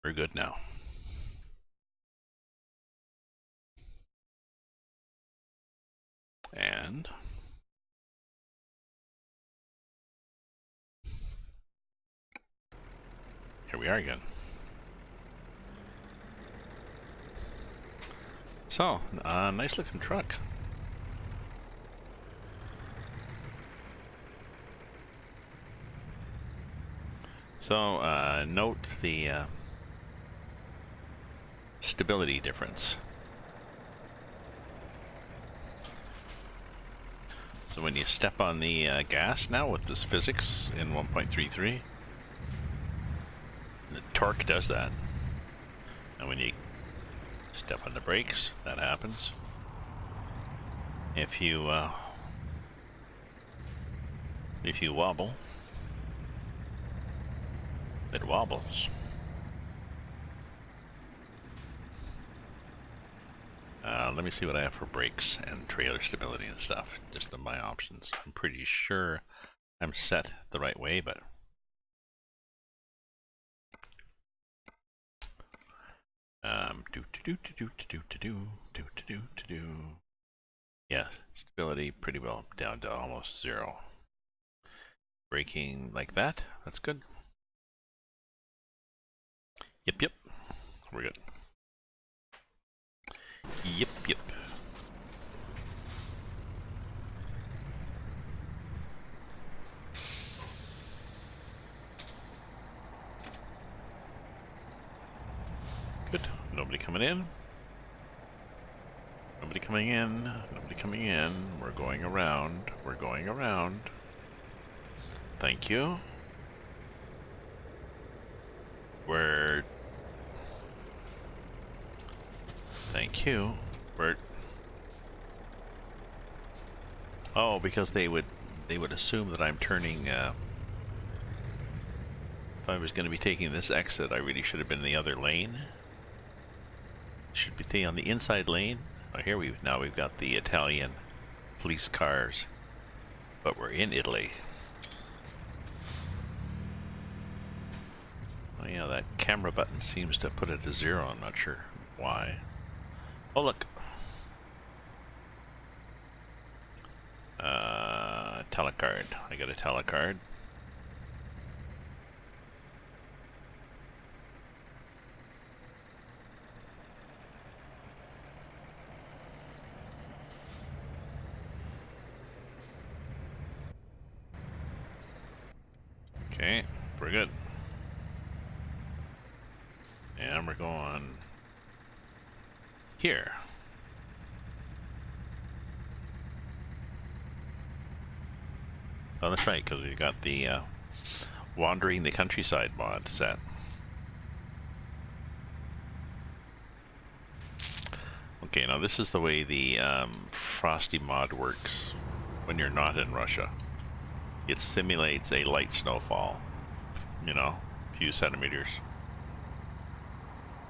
We're good now. And here we are again. So, nice looking truck. So, note the stability difference. So when you step on the gas now with this physics in 1.33, the torque does that. And when you step on the brakes, that happens. If you wobble, it wobbles. Let me see what I have for brakes and trailer stability and stuff. Just my options. I'm pretty sure I'm set the right way, but yeah, stability pretty well down to almost 0. Braking like that. That's good. Yep. We're good. Yep. Good. Nobody coming in. Nobody coming in. Nobody coming in. We're going around. We're going around. Thank you. Thank you. Oh, because they would assume that I'm turning. If I was going to be taking this exit, I really should have been in the other lane. Should be on the inside lane. Oh, here we've got the Italian police cars, but we're in Italy. Oh yeah, that camera button seems to put it to 0. I'm not sure why. Oh look. Telecard. I got a telecard. Okay, we're good. And we're going here. Oh, that's right, because we got the Wandering the Countryside mod set. Okay, now this is the way the Frosty mod works when you're not in Russia. It simulates a light snowfall, you know, a few centimeters,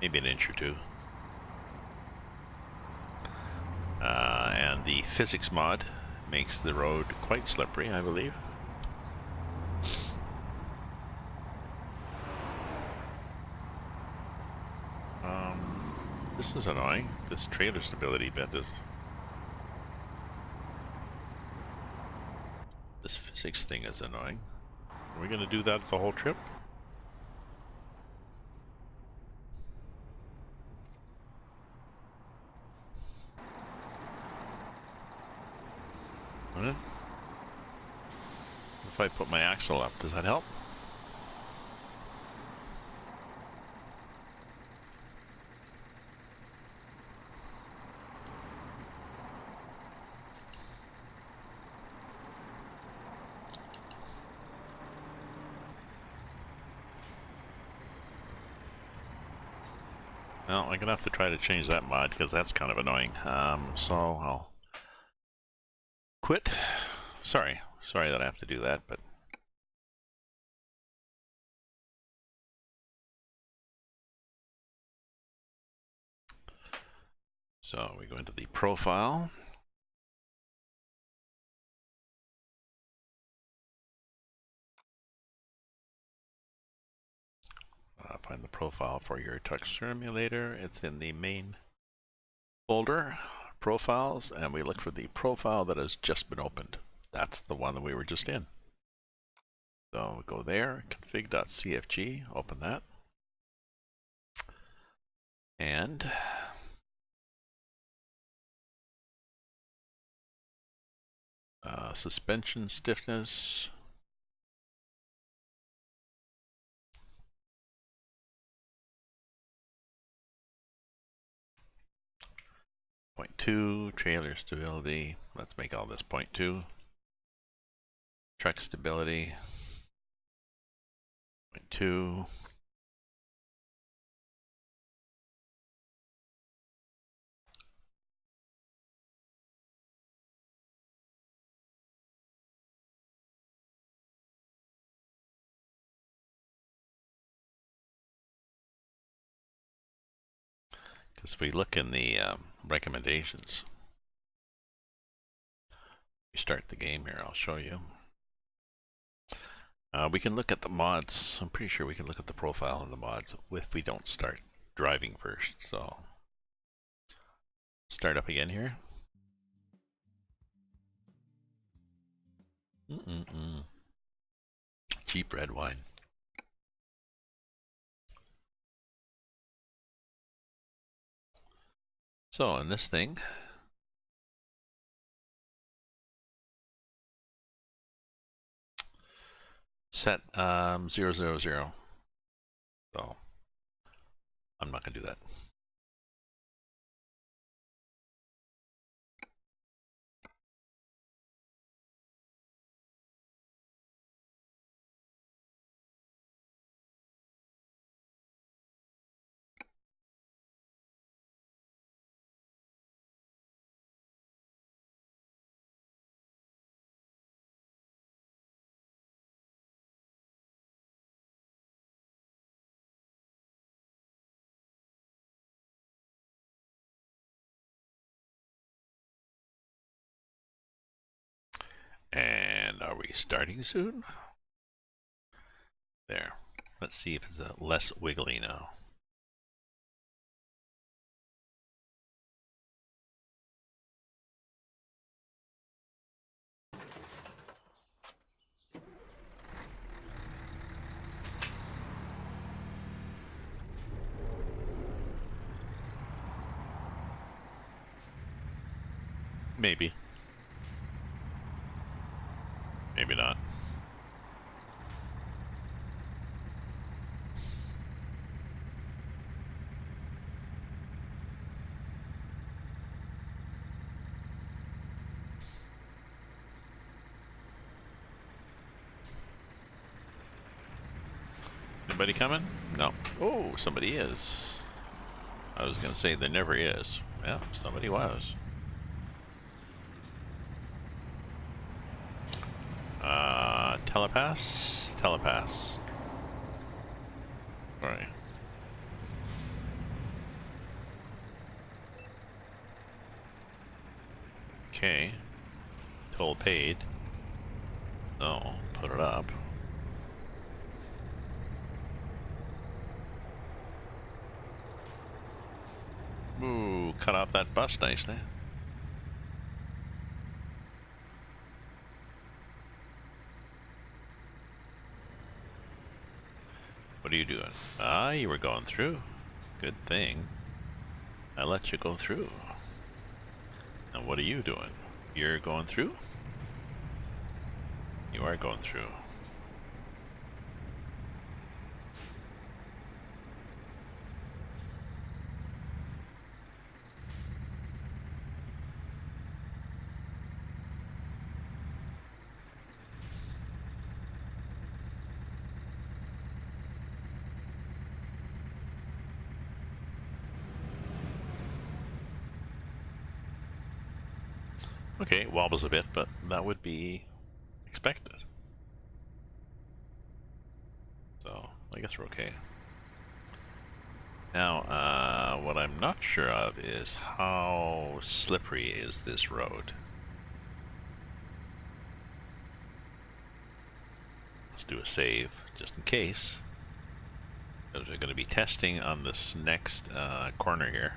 maybe an inch or two. And the physics mod makes the road quite slippery, I believe. This is annoying. This trailer stability bit is... This physics thing is annoying. Are we going to do that the whole trip? If I put my axle up, does that help? Well, I'm gonna have to try to change that mod because that's kind of annoying. So I'll quit. Sorry that I have to do that, but so we go into the profile. find the profile for your truck simulator. It's in the main folder, profiles, and we look for the profile that has just been opened. That's the one that we were just in. So we go there, config.cfg, open that. And suspension stiffness. 0.2, trailer stability. Let's make all this 0.2. Truck stability. 0.2. Because if we look in the recommendations, we start the game here, I'll show you. We can look at the mods. I'm pretty sure we can look at the profile of the mods if we don't start driving first. So start up again here. Cheap red wine. So in this thing, set 000. So I'm not going to do that. And are we starting soon? There. Let's see if it's less wiggly now. Maybe. Maybe not. Anybody coming? No. Oh, somebody is. I was going to say there never is. Yeah, somebody was. Telepass? Telepass. Alright. Okay. Toll paid. So, put it up. Ooh, cut off that bus nicely. What are you doing? Ah, you were going through. Good thing. I let you go through. And what are you doing? You're going through? You are going through. Okay, wobbles a bit, but that would be expected. So, I guess we're okay. Now, what I'm not sure of is how slippery is this road. Let's do a save, just in case. Because we're going to be testing on this next corner here.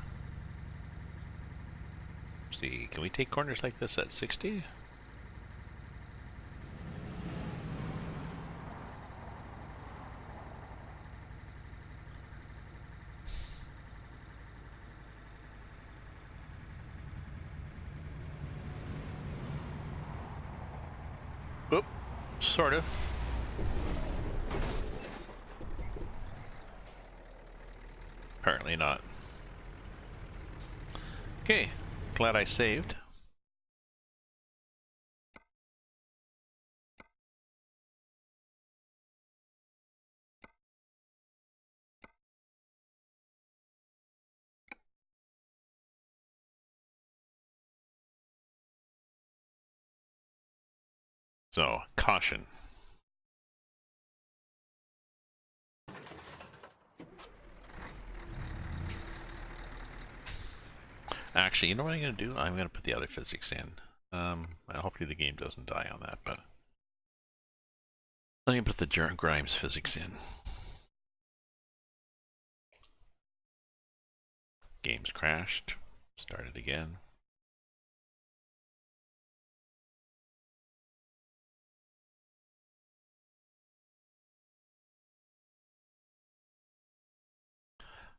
Let's see, can we take corners like this at 60? Oop, sort of. Apparently not. Okay, glad I saved. So, caution. Actually, you know what I'm going to do? I'm going to put the other physics in. Hopefully the game doesn't die on that, but I'm going to put the Grimes physics in. Game's crashed. Started again.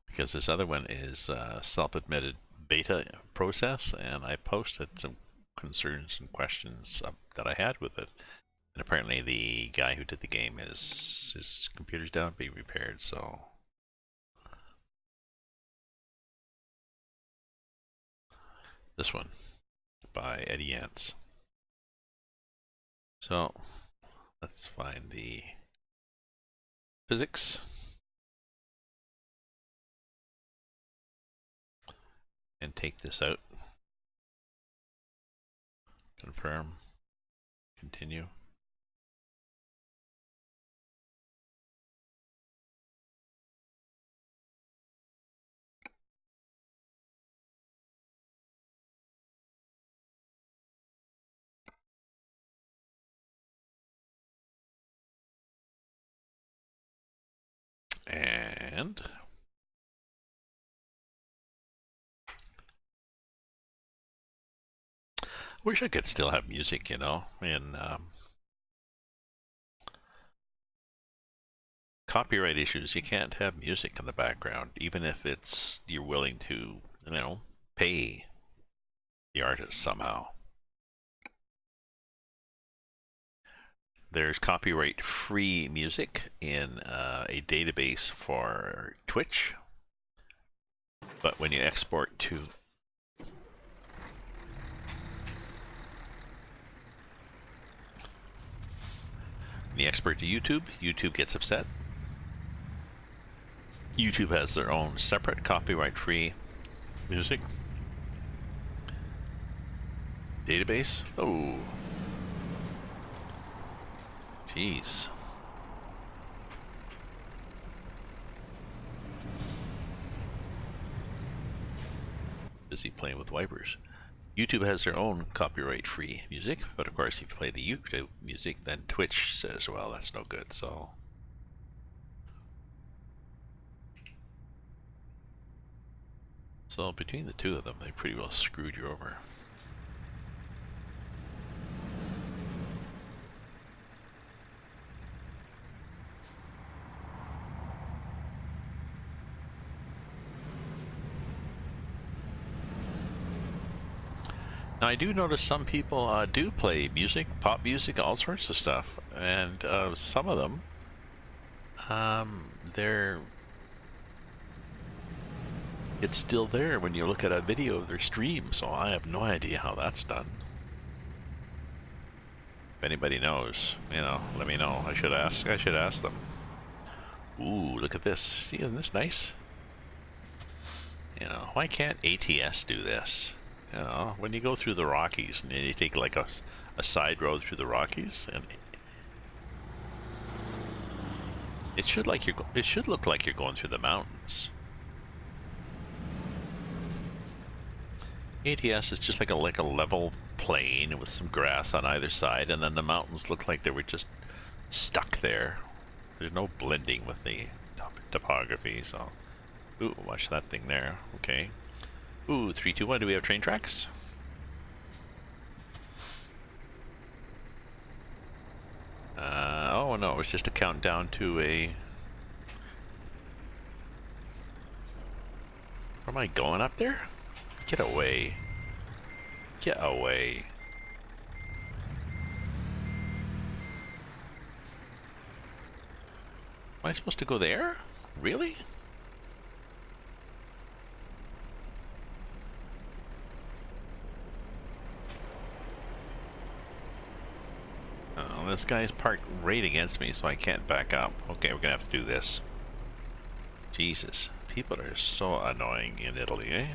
Because this other one is self-admitted beta process, and I posted some concerns and questions that I had with it. And apparently the guy who did the game his computer's down, being repaired, so this one by Eddie Yance. So let's find the physics and take this out. Confirm. Continue. And wish I could still have music, you know, in copyright issues. You can't have music in the background, even if it's you're willing to, you know, pay the artist somehow. There's copyright-free music in a database for Twitch, but when you export to YouTube, YouTube gets upset. YouTube has their own separate copyright-free music database. Oh, jeez. Busy playing with wipers. YouTube has their own copyright-free music, but of course, if you play the YouTube music, then Twitch says, well, that's no good, so. So between the two of them, they pretty well screwed you over. Now, I do notice some people do play music, pop music, all sorts of stuff, and some of them, it's still there when you look at a video of their stream, so I have no idea how that's done. If anybody knows, you know, let me know. I should ask them. Ooh, look at this. See, isn't this nice? You know, why can't ATS do this? You know, when you go through the Rockies and you take like a side road through the Rockies, and it should look like you're going through the mountains. ATS is just like a level plain with some grass on either side, and then the mountains look like they were just stuck there. There's no blending with the topic. topography, so... Ooh, watch that thing there. Okay. Ooh, 3, 2, 1. Do we have train tracks? Oh no, it was just a countdown to a... Where am I going up there? Get away. Get away. Am I supposed to go there? Really? Oh, this guy's parked right against me, so I can't back up. Okay, we're gonna have to do this. Jesus, people are so annoying in Italy, eh?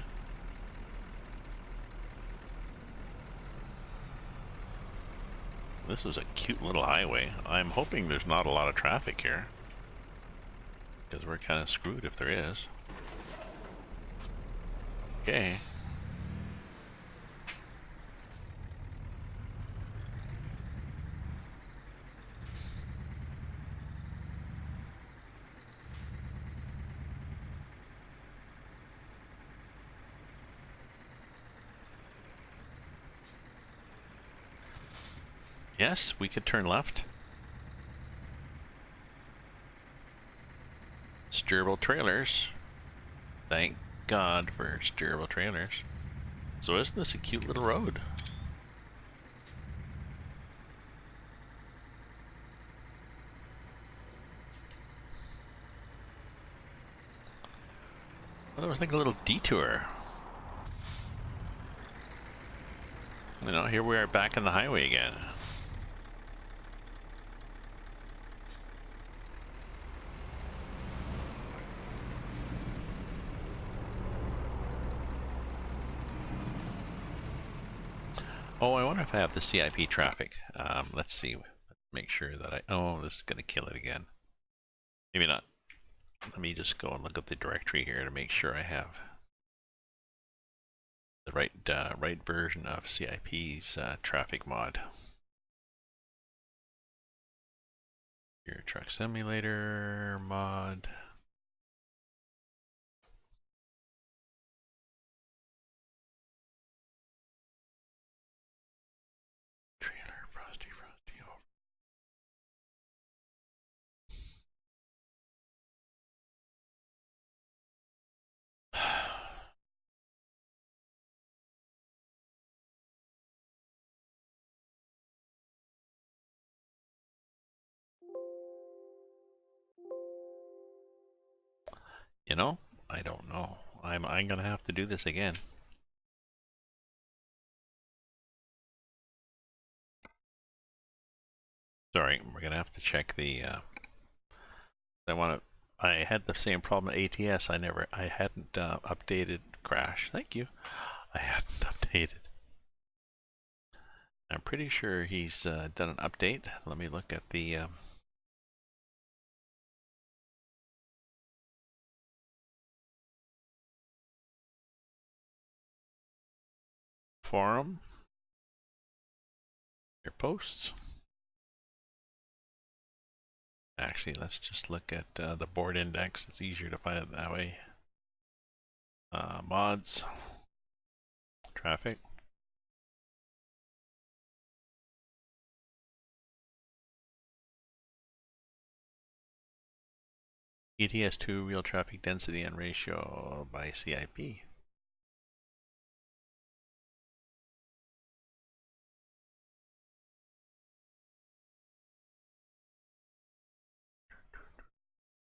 This is a cute little highway. I'm hoping there's not a lot of traffic here, because we're kind of screwed if there is. Okay. Yes, we could turn left. Steerable trailers. Thank God for steerable trailers. So isn't this a cute little road? Well, it was like a little detour. You know, here we are back on the highway again. Oh, I wonder if I have the CIP traffic. Let's see. Make sure that I... Oh, this is going to kill it again. Maybe not. Let me just go and look up the directory here to make sure I have the right version of CIP's traffic mod. Your truck simulator mod. Trailer, frosty, over. You know, I don't know. I'm gonna have to do this again. Sorry, we're gonna have to check the. I had the same problem at ATS. I hadn't updated Crash. Thank you. I hadn't updated. I'm pretty sure he's done an update. Let me look at the. Forum. Your posts. Actually, let's just look at the board index. It's easier to find it that way. Mods. Traffic. ETS2 real traffic density and ratio by CIP.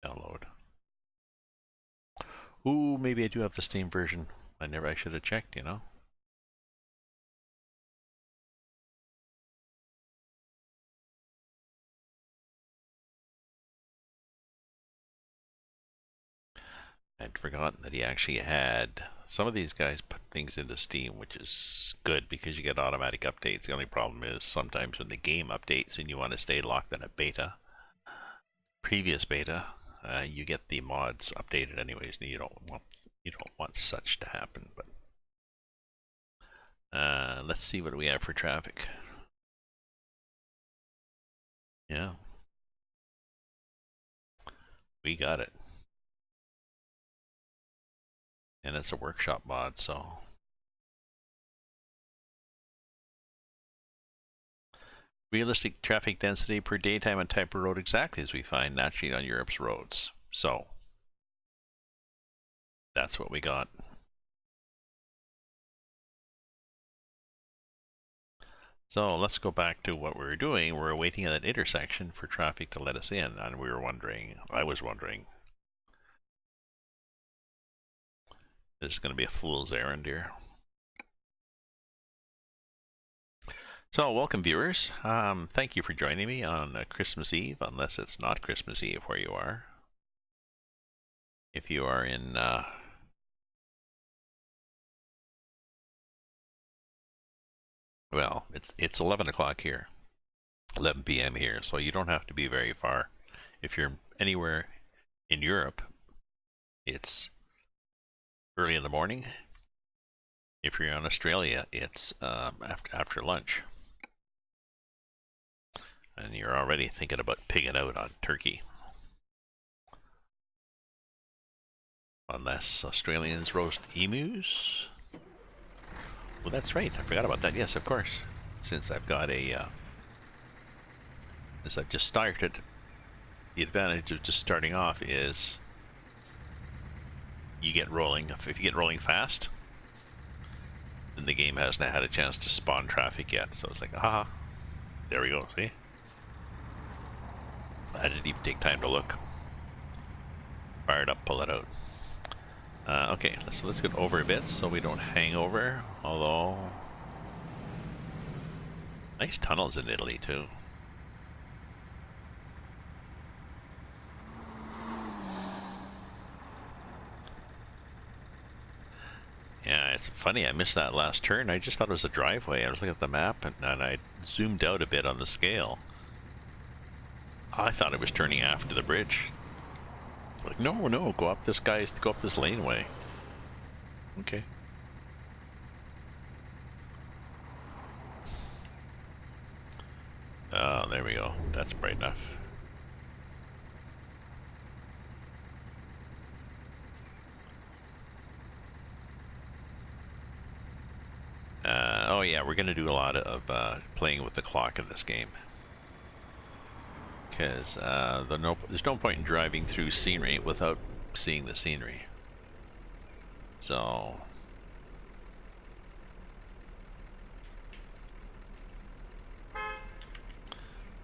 Download. Ooh, maybe I do have the Steam version. I should have checked, you know. I'd forgotten that he actually had... Some of these guys put things into Steam, which is good because you get automatic updates. The only problem is sometimes when the game updates and you want to stay locked in a beta, previous beta, you get the mods updated anyways, and you don't want such to happen. But let's see what we have for traffic. Yeah, we got it. and it's a workshop mod, so realistic traffic density per daytime and type of road exactly as we find naturally on Europe's roads. So that's what we got. So let's go back to what we were doing. We're waiting at that intersection for traffic to let us in, and I was wondering, this is going to be a fool's errand here. So welcome viewers. Thank you for joining me on Christmas Eve, unless it's not Christmas Eve where you are. If you are in well, it's 11 o'clock here, 11 p.m. here, so you don't have to be very far. If you're anywhere in Europe, it's early in the morning. If you're in Australia, it's after lunch. And you're already thinking about pigging out on turkey. Unless Australians roast emus. Well, that's right. I forgot about that. Yes, of course. Since I've got as I've just started, the advantage of just starting off is you get rolling. If you get rolling fast, then the game hasn't had a chance to spawn traffic yet. So it's like, aha, there we go. See? I didn't even take time to look. Fire it up, pull it out. Okay, let's get over a bit so we don't hang over. Although, nice tunnels in Italy too. Yeah, it's funny. I missed that last turn. I just thought it was a driveway. I was looking at the map and I zoomed out a bit on the scale. I thought it was turning after the bridge. Like, no, go up this laneway. Okay. Oh, there we go. That's bright enough. Oh yeah, we're gonna do a lot of playing with the clock in this game. Because there's no point in driving through scenery without seeing the scenery. So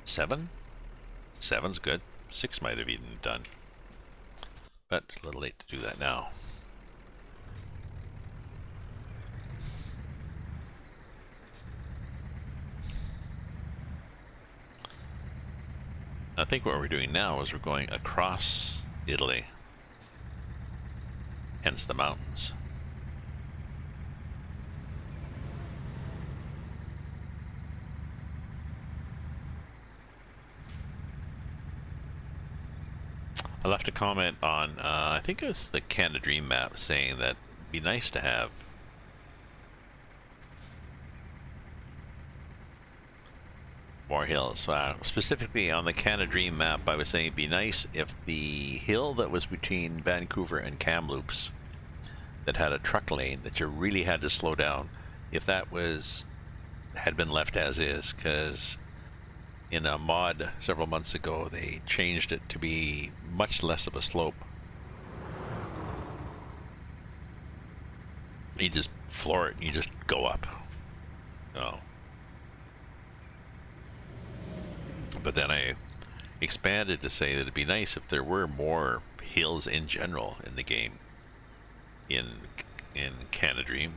seven's good. 6 might have even done, but a little late to do that now. I think what we're doing now is we're going across Italy, hence the mountains. I left a comment on, I think it was the Canada Dream map, saying that it'd be nice to have more hills. Specifically on the Canada Dream map, I was saying it'd be nice if the hill that was between Vancouver and Kamloops that had a truck lane that you really had to slow down, if that had been left as is, because in a mod several months ago they changed it to be much less of a slope. You just floor it and you just go up. Oh. But then I expanded to say that it'd be nice if there were more hills in general in the game, in Canada Dream.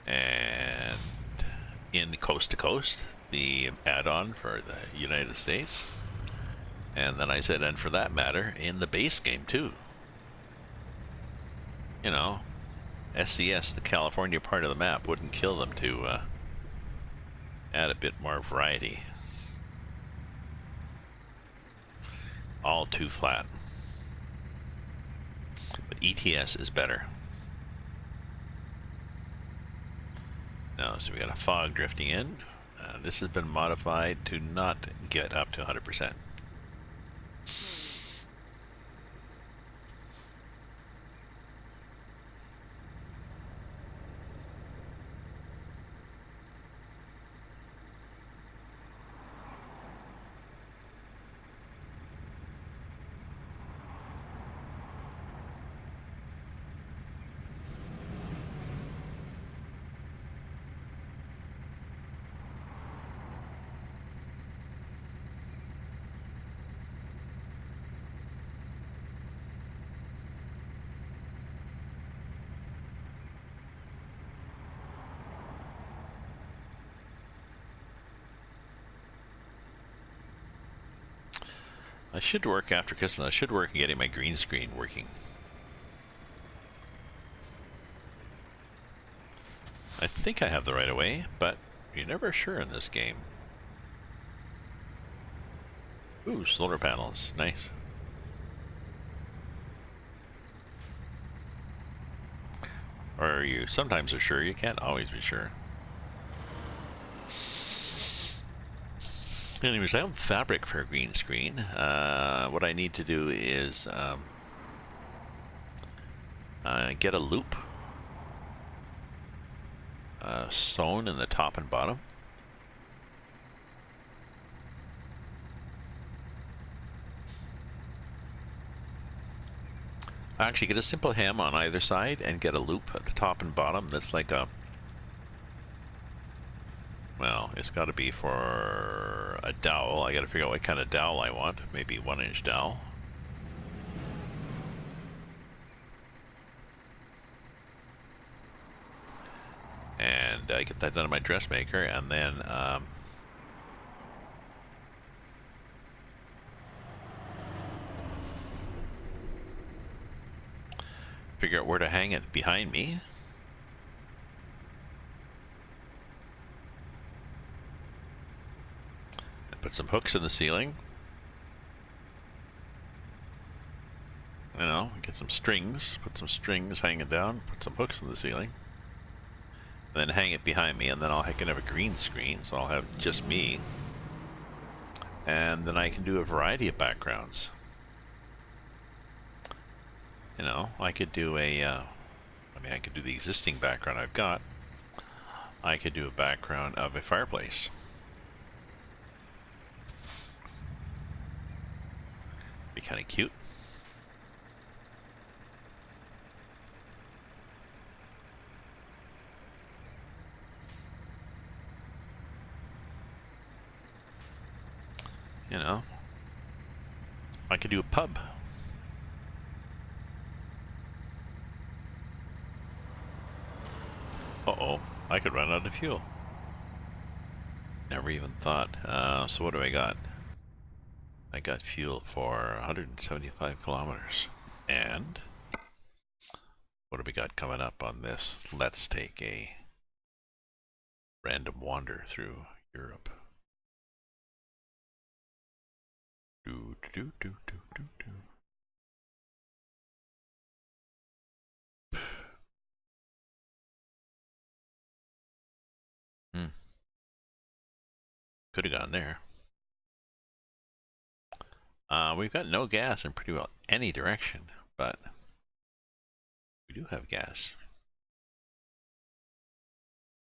And in Coast to Coast, the add-on for the United States. And then I said, and for that matter, in the base game too. You know, SCS, the California part of the map, wouldn't kill them to add a bit more variety. All too flat. But ETS is better. Now, so we got a fog drifting in. This has been modified to not get up to 100%. I should work after Christmas. I should work on getting my green screen working. I think I have the right of way, but you're never sure in this game. Ooh, solar panels. Nice. Or you sometimes are sure, you can't always be sure. Anyways, I have fabric for a green screen. What I need to do is get a loop sewn in the top and bottom. Actually, get a simple hem on either side and get a loop at the top and bottom that's like a... Well, it's got to be for a dowel. I got to figure out what kind of dowel I want. Maybe 1-inch dowel. And I get that done in my dressmaker, and then figure out where to hang it behind me. And put some hooks in the ceiling. You know, get some strings, put some strings hanging down, put some hooks in the ceiling. And then hang it behind me, and then I can have a green screen, so I'll have just me. And then I can do a variety of backgrounds. You know, I could do a, I could do the existing background I've got. I could do a background of a fireplace. Be kind of cute. You know, I could do a pub. Uh-oh, I could run out of fuel. Never even thought. So what do I got? I got fuel for 175 kilometers. And what do we got coming up on this? Let's take a random wander through Europe. Do, do, do, do, do, do. Could have gone there. We've got no gas in pretty well any direction, but we do have gas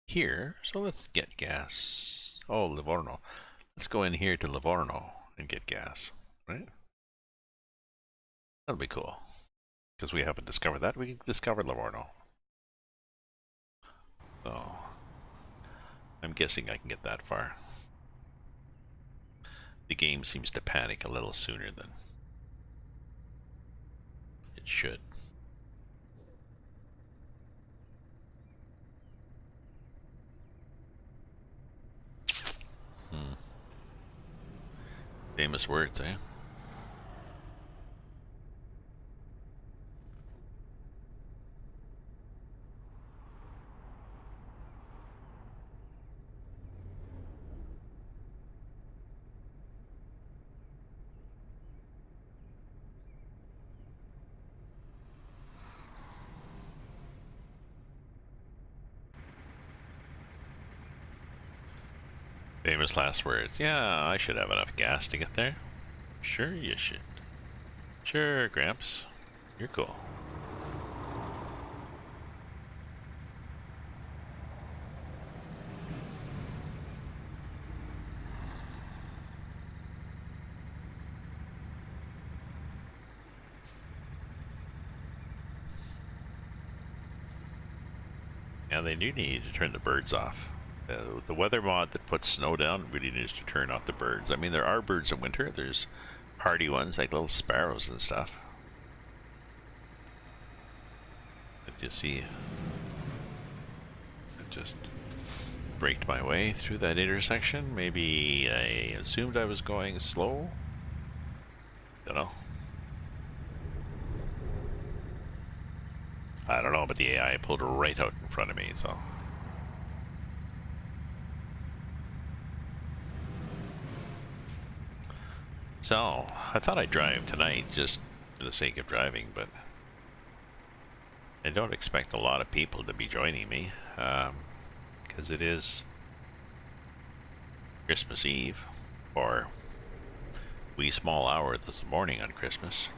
here, so let's get gas. Oh, Livorno. Let's go in here to Livorno and get gas, right? That'll be cool, because we haven't discovered that. We discovered Livorno. So, I'm guessing I can get that far. The game seems to panic a little sooner than it should. Famous words, eh? Famous last words. Yeah, I should have enough gas to get there. Sure you should. Sure, Gramps. You're cool. Yeah, they do need to turn the birds off. The weather mod that puts snow down really needs to turn off the birds. I mean, there are birds in winter. There's hardy ones like little sparrows and stuff. But you see, I just braked my way through that intersection. Maybe I assumed I was going slow. You know? I don't know, but the AI pulled right out in front of me, so. So, I thought I'd drive tonight just for the sake of driving, but I don't expect a lot of people to be joining me, because it is Christmas Eve, or wee small hour this morning on Christmas.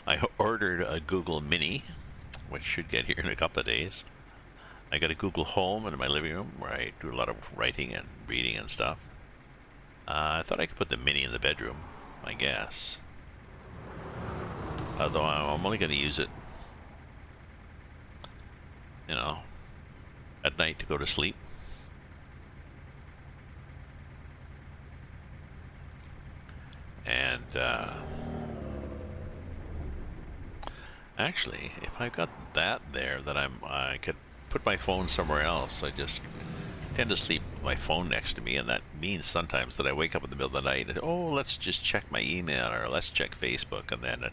I ordered a Google Mini, which should get here in a couple of days. I got a Google Home in my living room where I do a lot of writing and reading and stuff. I thought I could put the Mini in the bedroom, I guess. Although I'm only going to use it, you know, at night to go to sleep. And actually, if I got that there, then I could put my phone somewhere else. I just tend to sleep with my phone next to me, and that means sometimes that I wake up in the middle of the night and, oh, let's just check my email, or let's check Facebook, and then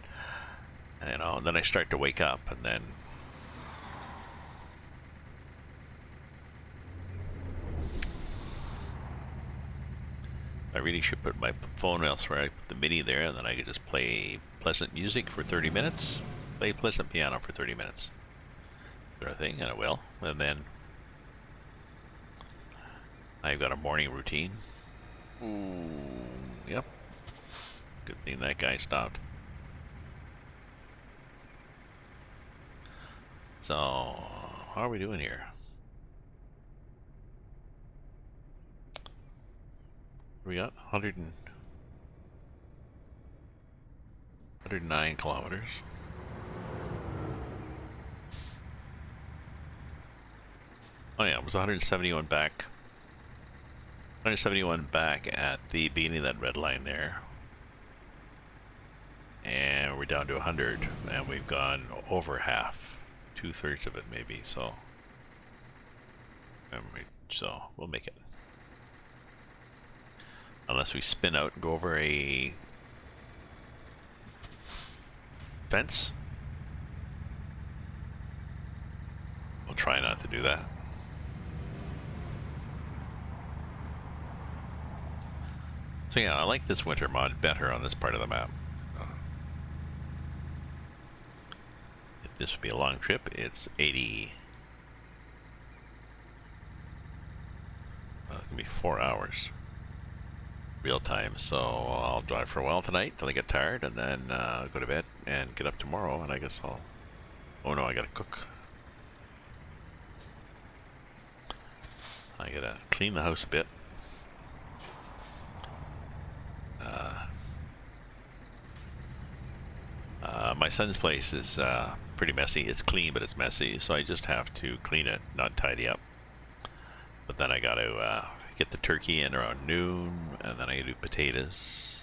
you know, and then I start to wake up, and then I really should put my phone elsewhere. I put the Mini there, and then I could just play pleasant music for 30 minutes. Play pleasant piano for 30 minutes. Sort of thing, and it will. And then I've got a morning routine. Ooh, yep. Good thing that guy stopped. So, how are we doing here? We got 109 kilometers. Oh yeah, it was 171 back. 171 back at the beginning of that red line there. And we're down to 100, and we've gone over half. 2/3 of it maybe, so. So, we'll make it. Unless we spin out and go over a fence. We'll try not to do that. So yeah, I like this winter mod better on this part of the map. If this would be a long trip, it's 80. Well, it can be 4 hours. Real time, so I'll drive for a while tonight till I get tired, and then go to bed and get up tomorrow, and I guess I'll... Oh no, I gotta cook. I gotta clean the house a bit. My son's place is pretty messy. It's clean, but it's messy, so I just have to clean it, not tidy up. But then I gotta get the turkey in around noon, and then I do potatoes.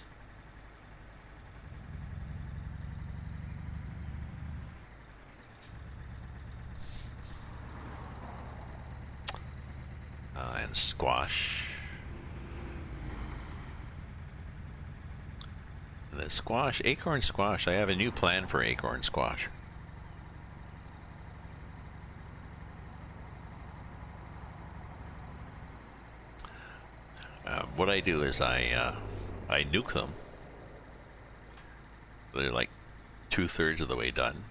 And squash. And the squash, acorn squash, I have a new plan for acorn squash. What I do is I nuke them. They're like 2/3 of the way done,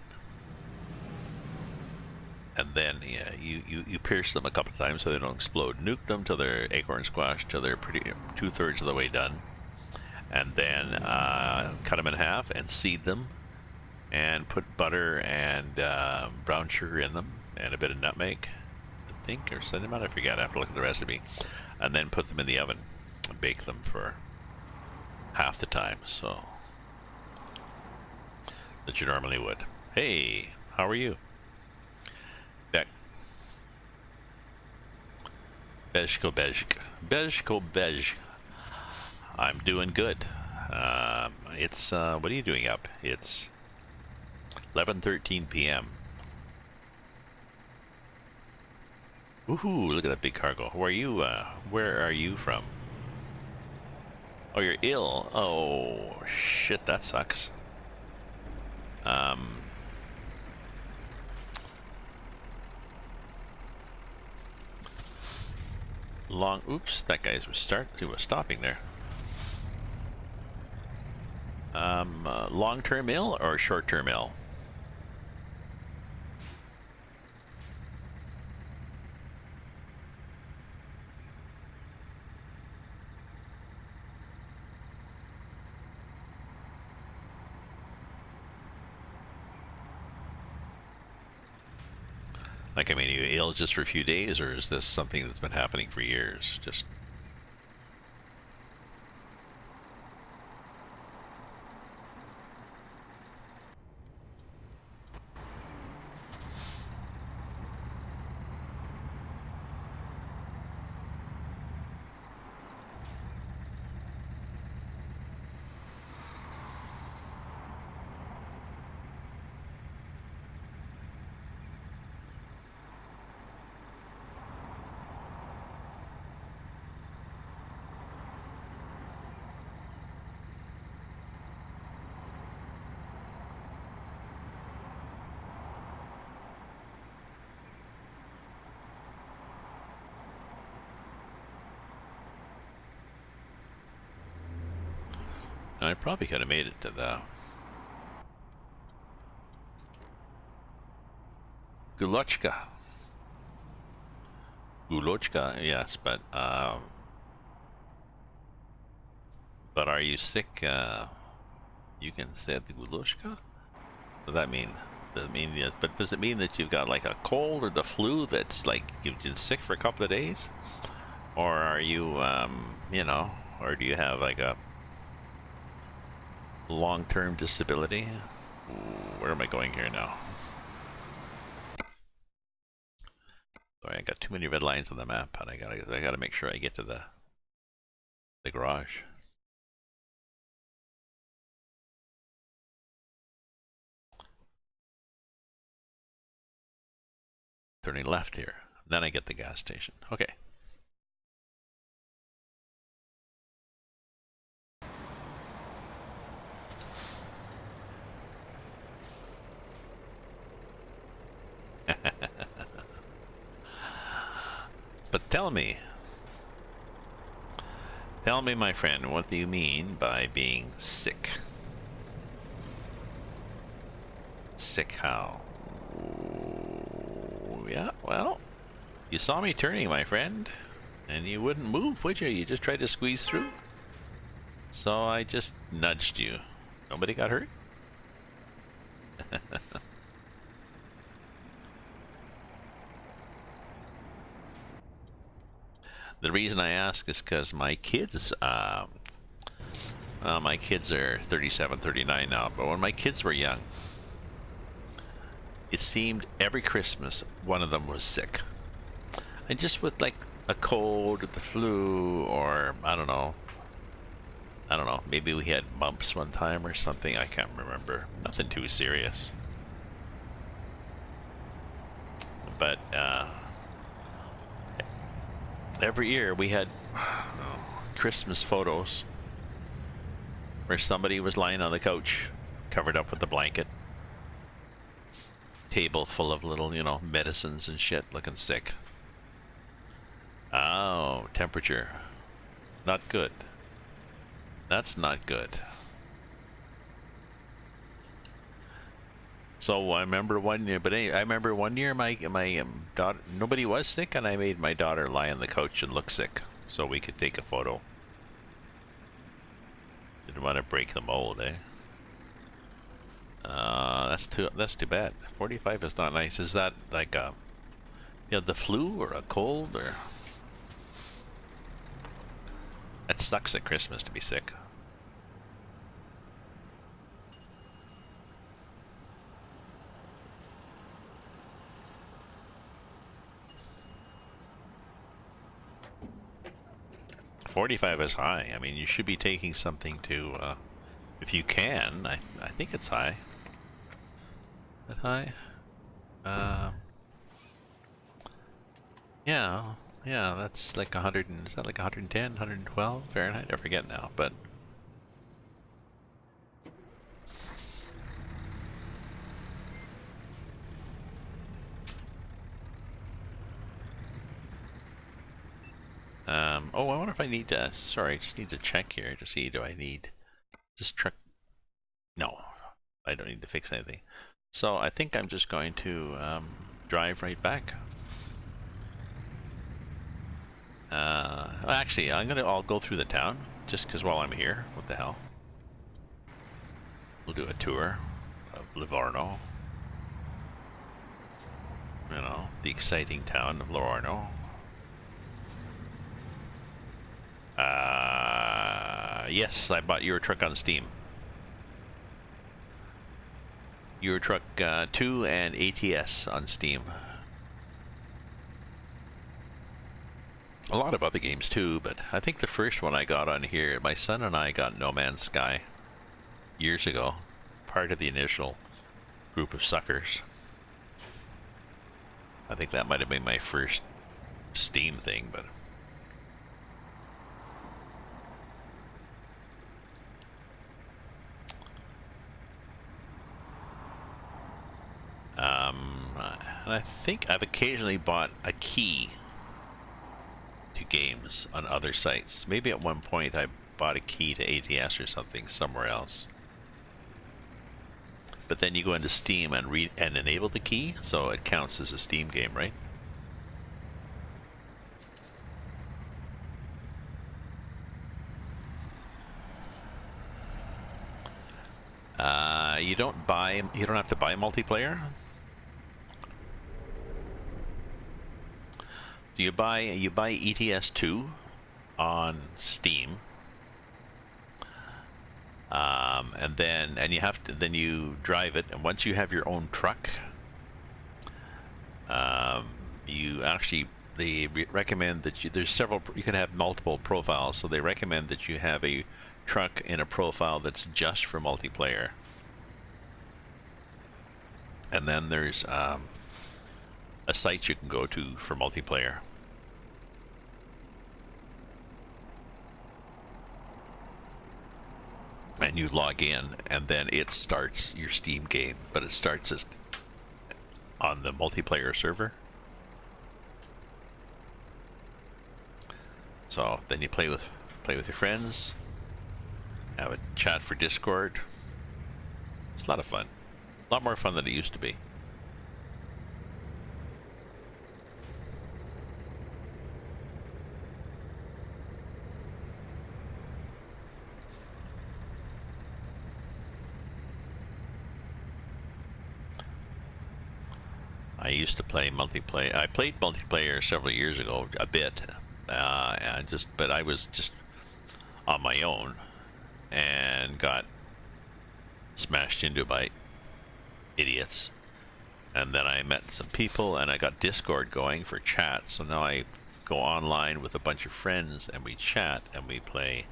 and then yeah, you pierce them a couple times so they don't explode. Nuke them till they're acorn squash, till they're pretty 2/3 of the way done, and then cut them in half and seed them, and put butter and brown sugar in them and a bit of nutmeg, I think, or cinnamon. I forget. I have to look at the recipe, and then put them in the oven. Bake them for half the time, so that you normally would. Hey, how are you? Bezko Bezk. Bezko Bezk. I'm doing good. It's, what are you doing up? It's 11:13 p.m. Woohoo, look at that big cargo. Where are you from? Oh, you're ill. Oh, shit, that sucks. Oops, that guy was stopping there. Long-term ill or short-term ill? Like, I mean, are you ill just for a few days, or is this something that's been happening for years? Just... I probably could have made it to the Gulochka. Gulochka, yes, but are you sick? You can say the Gulochka? What does that mean? Does it mean, but does it mean that you've got like a cold or the flu that's like you've been sick for a couple of days? Or are you, you know, or do you have like a long-term disability? Ooh, where am I going here now? Sorry, I got too many red lines on the map, and I gotta make sure I get to the garage. Turning left here, then I get the gas station. Okay. But tell me, my friend, what do you mean by being sick? Sick how? Ooh, yeah, well, you saw me turning, my friend, and you wouldn't move, would you? You just tried to squeeze through. So I just nudged you. Nobody got hurt? The reason I ask is because my kids are 37, 39 now, but when my kids were young, it seemed every Christmas one of them was sick. And just with like a cold or the flu, or I don't know, maybe we had mumps one time or something, I can't remember. Nothing too serious. But every year we had Christmas photos where somebody was lying on the couch, covered up with a blanket, table full of little, you know, medicines and shit, looking sick. Oh, temperature. Not good. That's not good. So I remember one year, but anyway, I remember one year my daughter, nobody was sick, and I made my daughter lie on the couch and look sick so we could take a photo. Didn't want to break the mold, eh? That's too bad. 45 is not nice. Is that like a, you know, the flu or a cold or? That sucks at Christmas to be sick. 45 is high. I mean, you should be taking something to, if you can. I think it's high. Is that high? Yeah, yeah, that's like 100 and, is that like 110, 112 Fahrenheit? I forget now, but oh, I wonder if I need to, sorry, I just need to check here to see, do I need this truck? No, I don't need to fix anything. So I think I'm just going to drive right back. Actually, I'll go through the town, just because while I'm here, what the hell. We'll do a tour of Livorno. You know, the exciting town of Livorno. Yes, I bought Eurotruck on Steam. Eurotruck 2 and ATS on Steam. A lot of other games too, but I think the first one I got on here, my son and I got No Man's Sky years ago. Part of the initial group of suckers. I think that might have been my first Steam thing, but... and I think I've occasionally bought a key to games on other sites. Maybe at one point I bought a key to ATS or something somewhere else. But then you go into Steam and read and enable the key, so it counts as a Steam game, right? You don't have to buy multiplayer. You buy ETS2 on Steam, and then you drive it, and once you have your own truck, they recommend that you can have multiple profiles, so they recommend that you have a truck in a profile that's just for multiplayer. And then there's a site you can go to for multiplayer. And you log in, and then it starts your Steam game, but it starts as on the multiplayer server. So then you play with your friends, have a chat for Discord. It's a lot of fun. A lot more fun than it used to be. I used to play multiplayer. I played multiplayer several years ago, a bit, but I was just on my own and got smashed into by idiots. And then I met some people, and I got Discord going for chat. So now I go online with a bunch of friends, and we chat and we play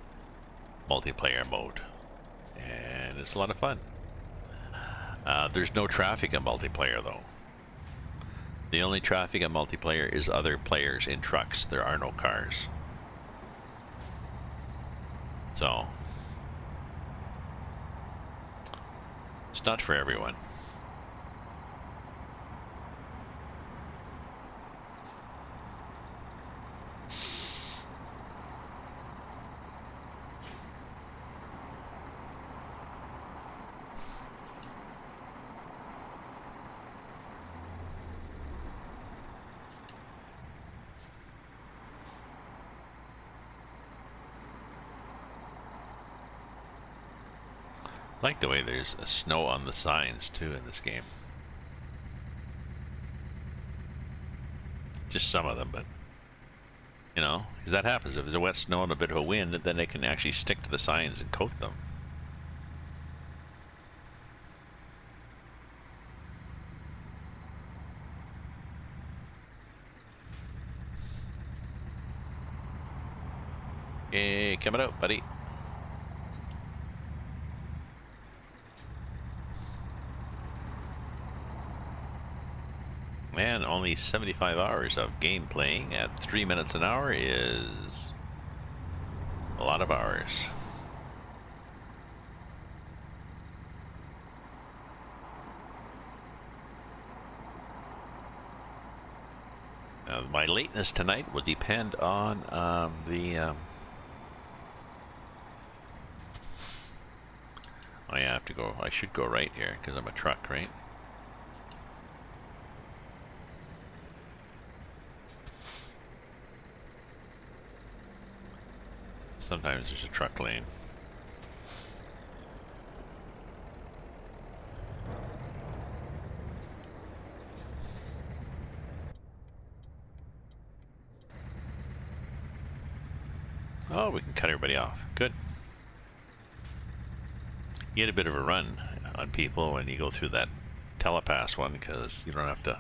multiplayer mode, and it's a lot of fun. There's no traffic in multiplayer though. The only traffic in multiplayer is other players in trucks. There are no cars. So it's not for everyone. I like the way there's snow on the signs too in this game. Just some of them, but you know, because that happens. If there's a wet snow and a bit of a wind, then they can actually stick to the signs and coat them. Hey, coming out, buddy. Man, only 75 hours of game playing at 3 minutes an hour is a lot of hours. My lateness tonight will depend on oh yeah, I have to go. I should go right here because I'm a truck, right? Sometimes there's a truck lane. Oh, we can cut everybody off. Good. You get a bit of a run on people when you go through that telepass one because you don't have to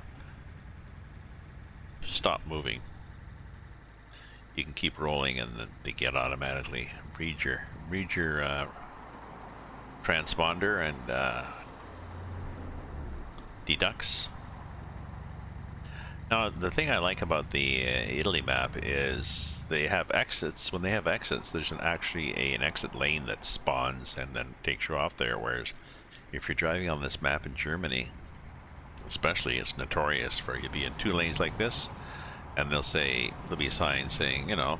stop moving. You can keep rolling and then they get automatically read your transponder and deducts. Now, the thing I like about the Italy map is they have exits. When they have exits, there's actually an exit lane that spawns and then takes you off there. Whereas if you're driving on this map in Germany, especially, it's notorious for you be in 2 lanes like this, and there'll be a sign saying, you know,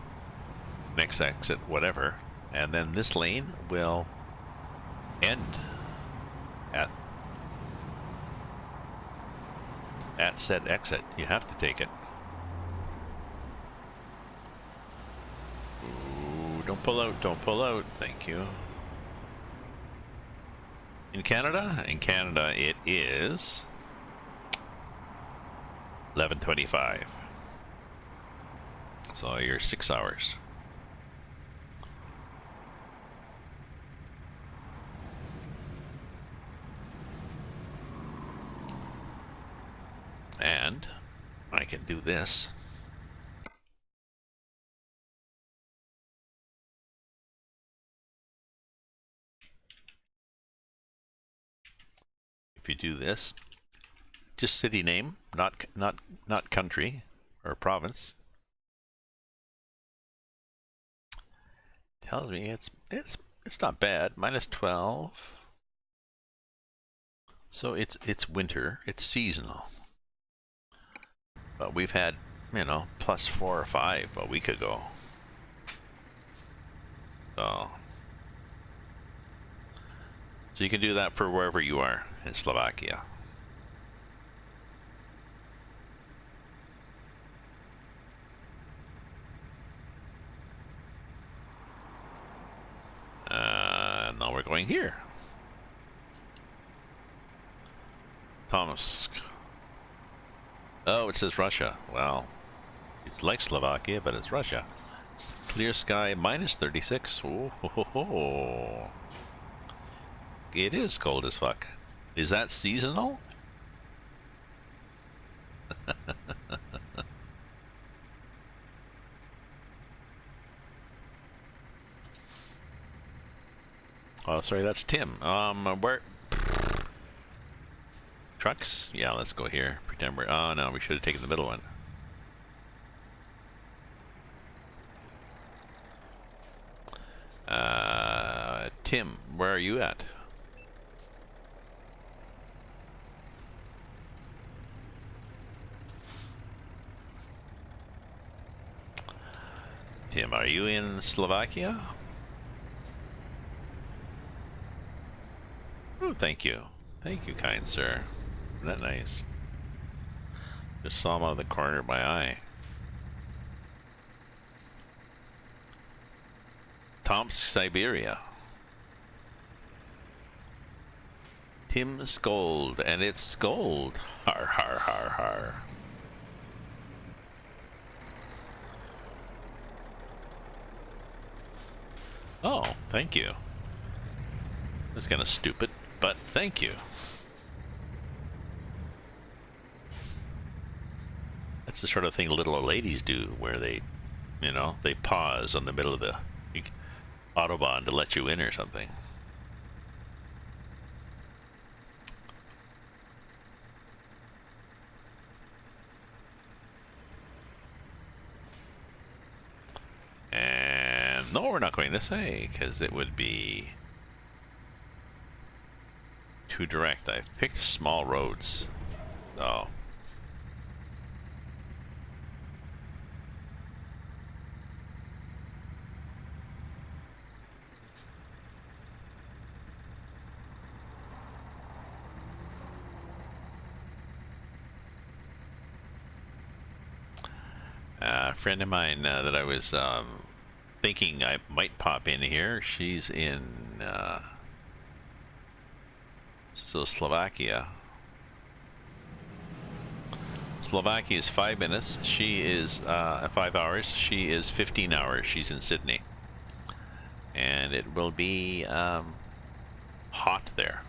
next exit, whatever, and then this lane will end at said exit. You have to take it. Ooh, don't pull out, don't pull out. Thank you. In Canada? In Canada it is 11:25. So you're 6 hours. And I can do this. If you do this, just city name, not country or province. Tells me it's not bad. -12. So it's winter. It's seasonal. But we've had, you know, +4 or 5 a week ago. So you can do that for wherever you are in Slovakia. Now we're going here. Tomsk. Oh, it says Russia. Well, it's like Slovakia, but it's Russia. Clear sky, -36. Oh, ho, ho, ho. It is cold as fuck. Is that seasonal? Oh, sorry, that's Tim. Where? Trucks? Yeah, let's go here. Pretend we're... Oh, no, we should have taken the middle one. Tim, where are you at? Tim, are you in Slovakia? Oh, thank you. Thank you, kind sir. Isn't that nice? Just saw him out of the corner of my eye. Tomsk, Siberia. Tim Scold, and it's Scold. Har har har har. Oh, thank you. That's kind of stupid, but thank you. That's the sort of thing little old ladies do, where they, you know, they pause on the middle of the Autobahn to let you in or something. And no, we're not going this way because it would be too direct. I've picked small roads. Oh. A friend of mine that I was thinking I might pop in here, she's in Slovakia. Slovakia is 5 minutes. She is 5 hours. She is 15 hours. She's in Sydney. And it will be hot there.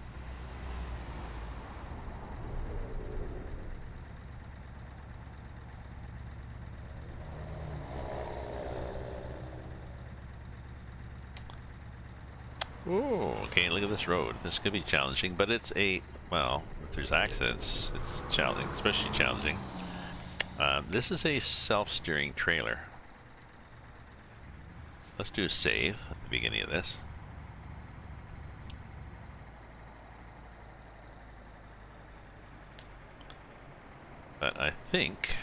Ooh, okay, look at this road. This could be challenging, but it's a, well, if there's accidents, it's challenging, especially challenging. This is a self-steering trailer. Let's do a save at the beginning of this. But I think,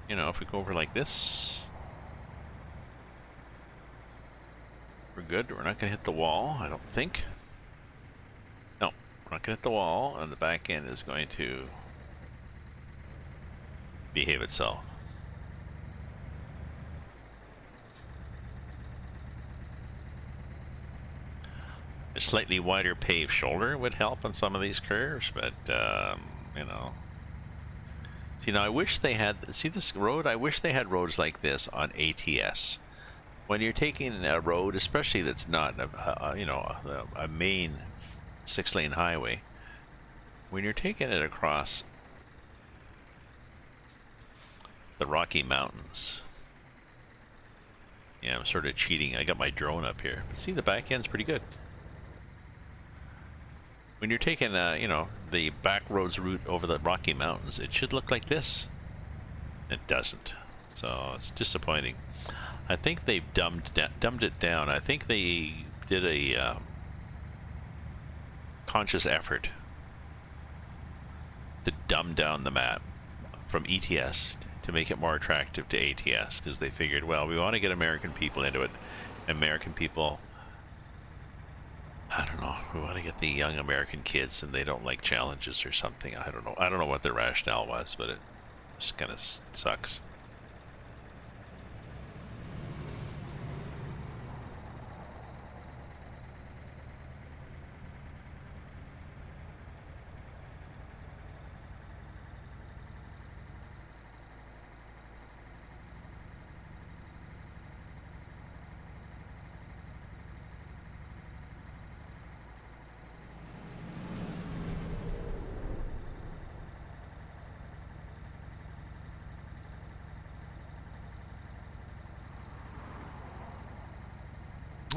you know, if we go over like this, we're good. We're not going to hit the wall, I don't think. No, we're not going to hit the wall, and the back end is going to behave itself. A slightly wider paved shoulder would help on some of these curves, but you know. See, now I wish they had, see this road? I wish they had roads like this on ATS. When you're taking a road, especially that's not you know, a main 6-lane highway, when you're taking it across the Rocky Mountains. Yeah, I'm sort of cheating. I got my drone up here. But see, the back end's pretty good. When you're taking, you know, the back roads route over the Rocky Mountains, it should look like this. It doesn't. So it's disappointing. I think they've dumbed it down. I think they did a conscious effort to dumb down the map from ETS to make it more attractive to ATS, because they figured, well, we want to get American people into it. American people, I don't know, we want to get the young American kids, and they don't like challenges or something. I don't know. I don't know what their rationale was, but it just kind of sucks.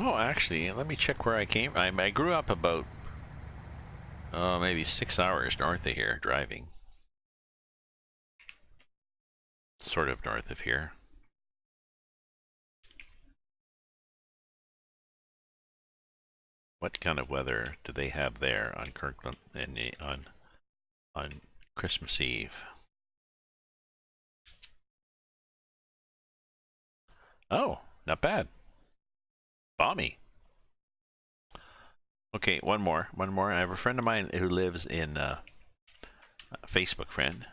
Oh, actually, let me check where I came. I grew up about, maybe 6 hours north of here, driving. Sort of north of here. What kind of weather do they have there on Kirkland and on Christmas Eve? Oh, not bad. Balmy. Okay, one more. I have a friend of mine who lives in a Facebook friend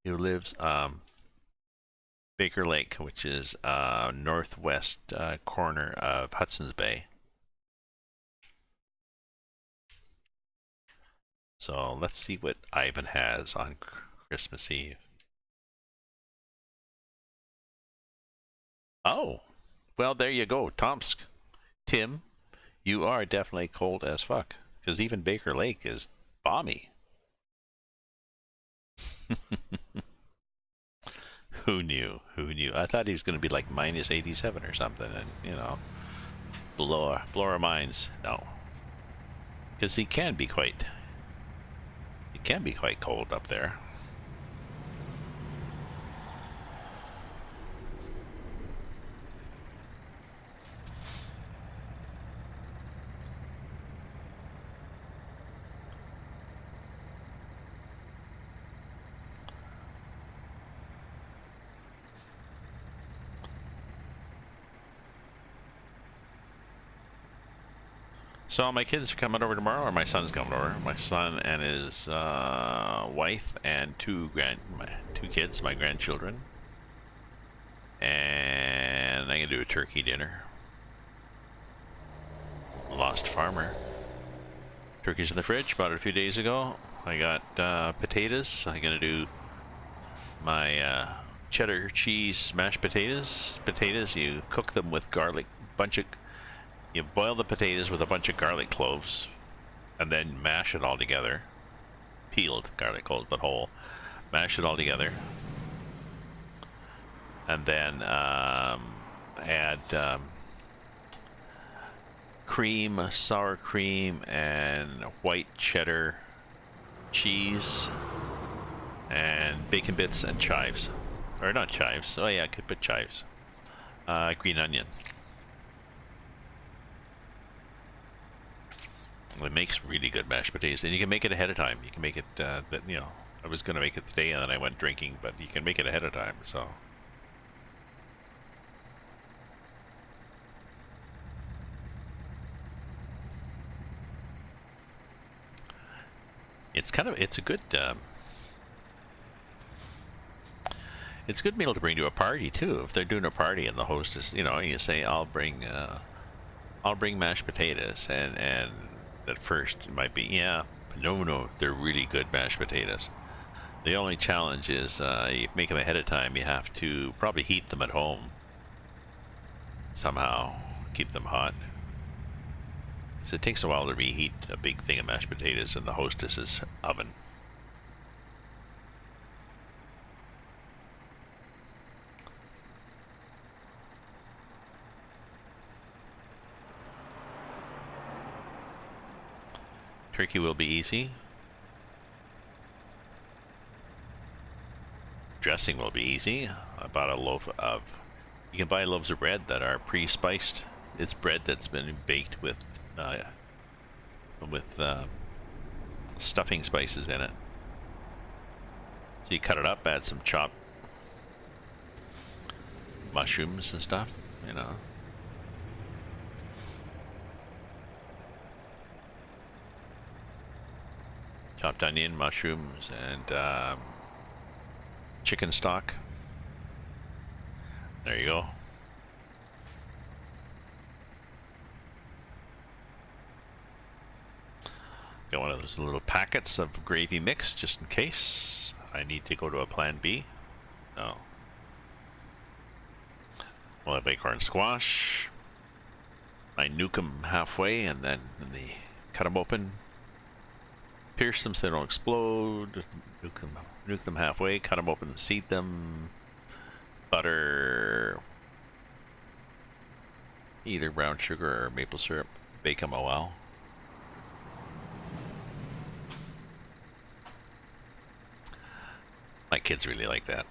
who lives Baker Lake, which is northwest corner of Hudson's Bay. So let's see what Ivan has on Christmas Eve. Oh, well, there you go, Tomsk. Tim, you are definitely cold as fuck, because even Baker Lake is balmy. Who knew? Who knew? I thought he was going to be like minus 87 or something, and blow our minds. No, because he can be quite cold up there. So my kids are coming over tomorrow, or my son's coming over. My son and his wife and two kids, my grandchildren. And I'm gonna do a turkey dinner. Lost Farmer. Turkey's in the fridge. Bought it a few days ago. I got potatoes. I'm gonna do my cheddar cheese mashed potatoes. Potatoes, you cook them with garlic. You boil the potatoes with a bunch of garlic cloves, and then mash it all together. Peeled garlic cloves, but whole. Mash it all together, and then add cream, sour cream, and white cheddar cheese, and bacon bits and chives, or not chives. Oh yeah, I could put chives. Green onion. It makes really good mashed potatoes, and you can make it ahead of time. You can make it I was going to make it today, and then I went drinking, but you can make it ahead of time, so. It's a good meal to bring to a party too. If they're doing a party and the hostess, you say, I'll bring mashed potatoes, and at first it might be, yeah, no, they're really good mashed potatoes. The only challenge is you make them ahead of time. You have to probably heat them at home somehow, keep them hot. So it takes a while to reheat a big thing of mashed potatoes in the hostess's oven. Turkey will be easy. Dressing will be easy. I bought a loaf of... You can buy loaves of bread that are pre-spiced. It's bread that's been baked with stuffing spices in it. So you cut it up, add some chopped mushrooms and stuff, Chopped onion, mushrooms, and chicken stock. There you go. Got one of those little packets of gravy mix just in case I need to go to a plan B. Oh. We'll have acorn squash. I nuke them halfway and then cut them open. Pierce them so they don't explode. Nuke them halfway, cut them open, seed them. Butter. Either brown sugar or maple syrup. Bake them a while. My kids really like that.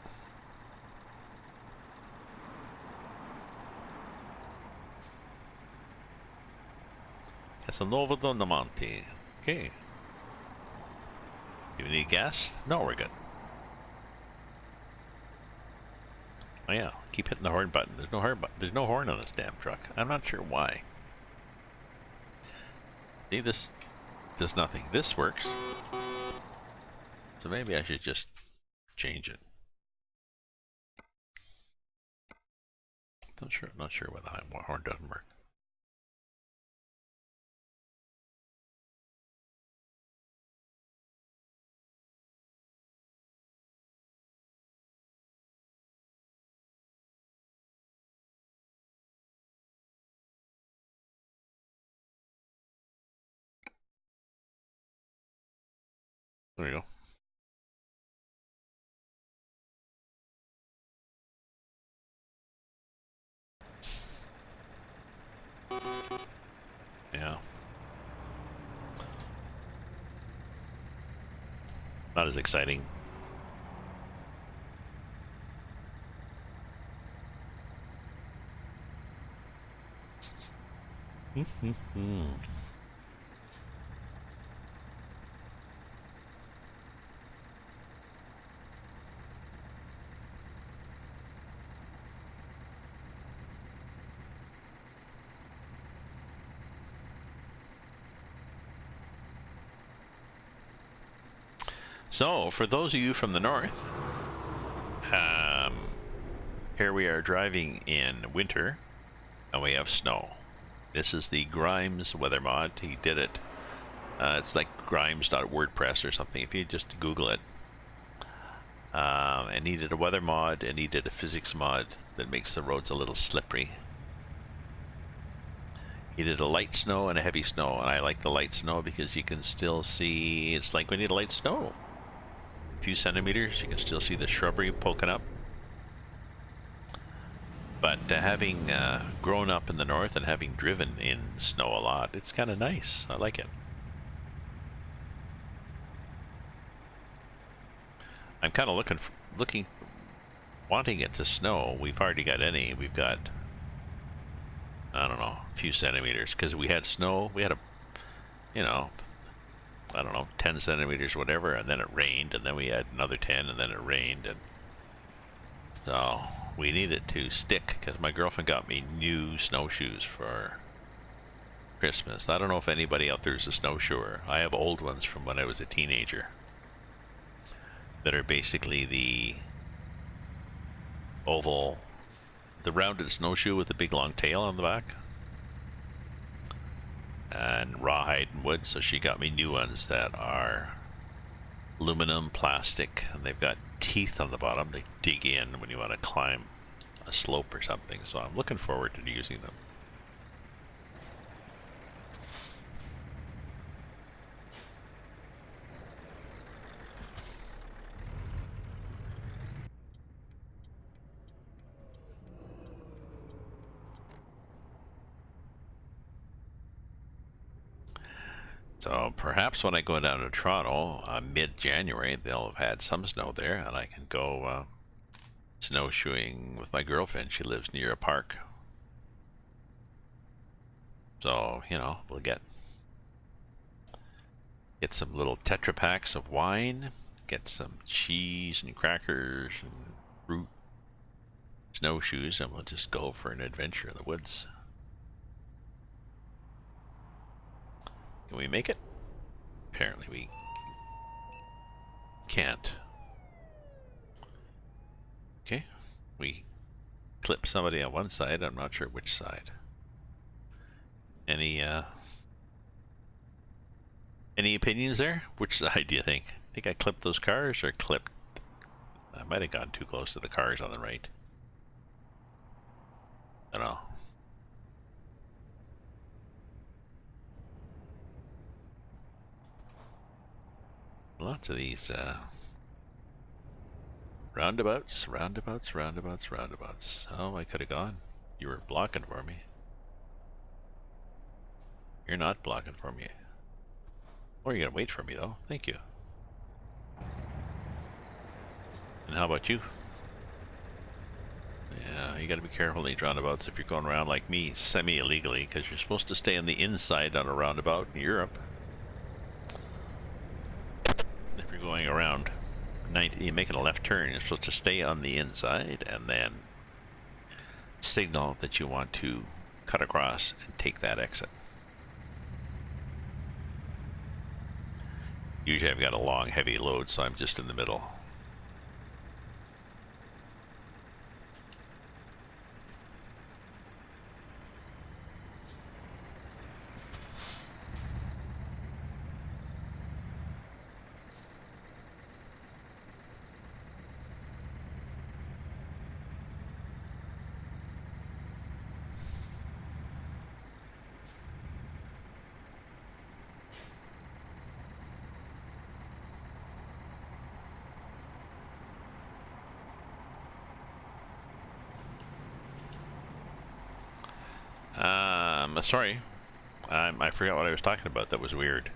Casanova Donamonte. Okay. Do we need gas? No, we're good. Oh yeah, keep hitting the horn button. There's no horn button. There's no horn on this damn truck. I'm not sure why. See, this does nothing. This works. So maybe I should just change it. Not sure why the horn doesn't work. There you go. Not as exciting. So, for those of you from the north, here we are driving in winter, and we have snow. This is the Grimes weather mod. He did it. It's like grimes.wordpress or something, if you just Google it. And he did a weather mod, and he did a physics mod that makes the roads a little slippery. He did a light snow and a heavy snow, and I like the light snow because you can still see, it's like when you need a light snow. A few centimeters, you can still see the shrubbery poking up. But having grown up in the north and having driven in snow a lot, it's kind of nice. I like it. I'm kind of wanting it to snow. We've hardly got any. We've got, I don't know, a few centimeters, because we had snow. We had I don't know, 10 centimeters, whatever, and then it rained, and then we had another 10, and then it rained, and so we need it to stick, because my girlfriend got me new snowshoes for Christmas. I don't know if anybody out there is a snowshoer. I have old ones from when I was a teenager that are basically the oval, the rounded snowshoe with the big long tail on the back, and rawhide and wood. So she got me new ones that are aluminum, plastic, and they've got teeth on the bottom. They dig in when you want to climb a slope or something. So I'm looking forward to using them. So perhaps when I go down to Toronto, mid-January, they'll have had some snow there, and I can go snowshoeing with my girlfriend. She lives near a park. So, you know, we'll get some little Tetra packs of wine, get some cheese and crackers and fruit, snowshoes, and we'll just go for an adventure in the woods. Can we make it? Apparently we can't. Okay, we clip somebody on one side. I'm not sure which side. Any opinions there? Which side do you think? Think I clipped those cars or clipped? I might have gone too close to the cars on the right. I don't know. Lots of these roundabouts. Oh, I could have gone. You were blocking for me. You're not blocking for me. Or you're gonna wait for me though. Thank you. And how about you? Yeah, you gotta be careful in these roundabouts if you're going around like me, semi-illegally, because you're supposed to stay on the inside on a roundabout in Europe. If you're going around, you're making a left turn, you're supposed to stay on the inside and then signal that you want to cut across and take that exit. Usually I've got a long, heavy load, so I'm just in the middle. Sorry, I forgot what I was talking about. That was weird.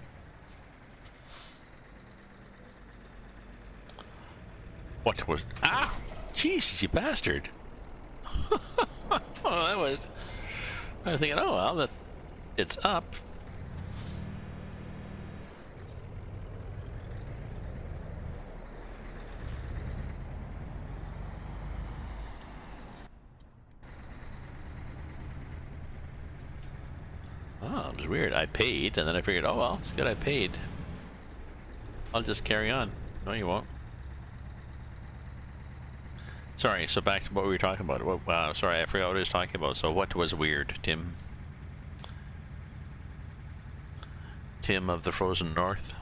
What was... Ah! Jeez, you bastard. Oh, that was... I was thinking, oh, well, that it's up. Oh, it was weird. I paid, and then I figured, oh, well, it's good I paid. I'll just carry on. No, you won't. Sorry, so back to what we were talking about. Wow, sorry, I forgot what I was talking about. So what was weird, Tim? Tim of the Frozen North?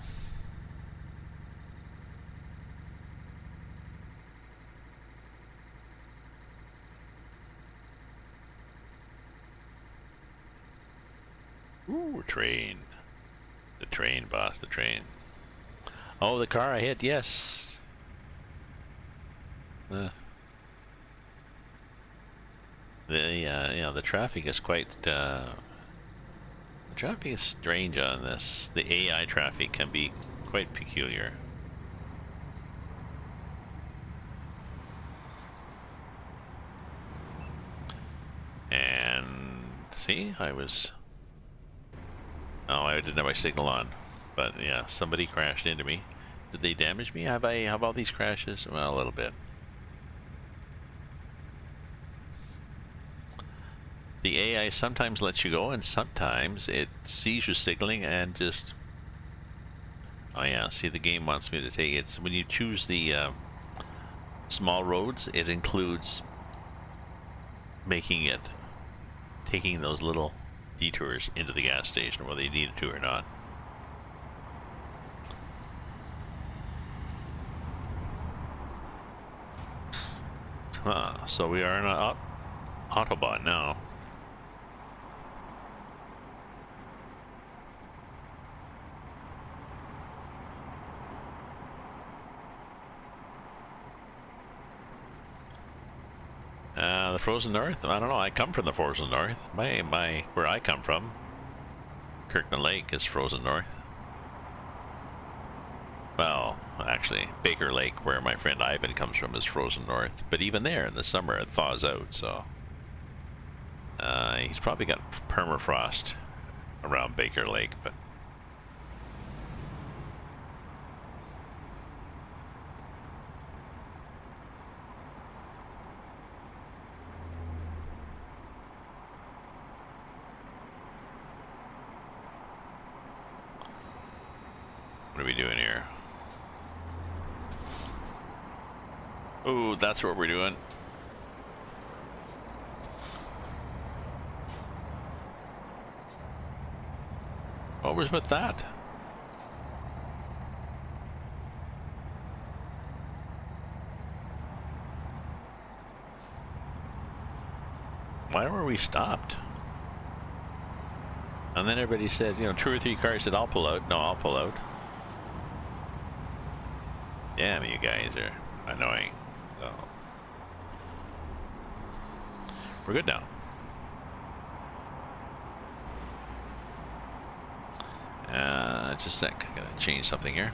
Ooh, train. The train, boss, the train. Oh, the car I hit, yes. The traffic is quite, the traffic is strange on this. The AI traffic can be quite peculiar. And see, I was... Oh, I didn't have my signal on. But yeah, somebody crashed into me. Did they damage me? Have all these crashes? Well, a little bit. The AI sometimes lets you go, and sometimes it sees your signaling and just... Oh yeah, see, the game wants me to take it. When you choose the small roads, it includes taking those little detours into the gas station, whether you need it to or not. So we are in an Autobahn now. The Frozen North? I don't know. I come from the Frozen North. Where I come from, Kirkland Lake is Frozen North. Well, actually, Baker Lake, where my friend Ivan comes from, is Frozen North. But even there, in the summer, it thaws out, so... he's probably got permafrost around Baker Lake, but... What are we doing here? Oh, that's what we're doing. What was with that? Why were we stopped? And then everybody said, you know, 2 or 3 cars said, I'll pull out. No, I'll pull out. Damn, you guys are annoying. So, we're good now. Just a sec. I gotta change something here.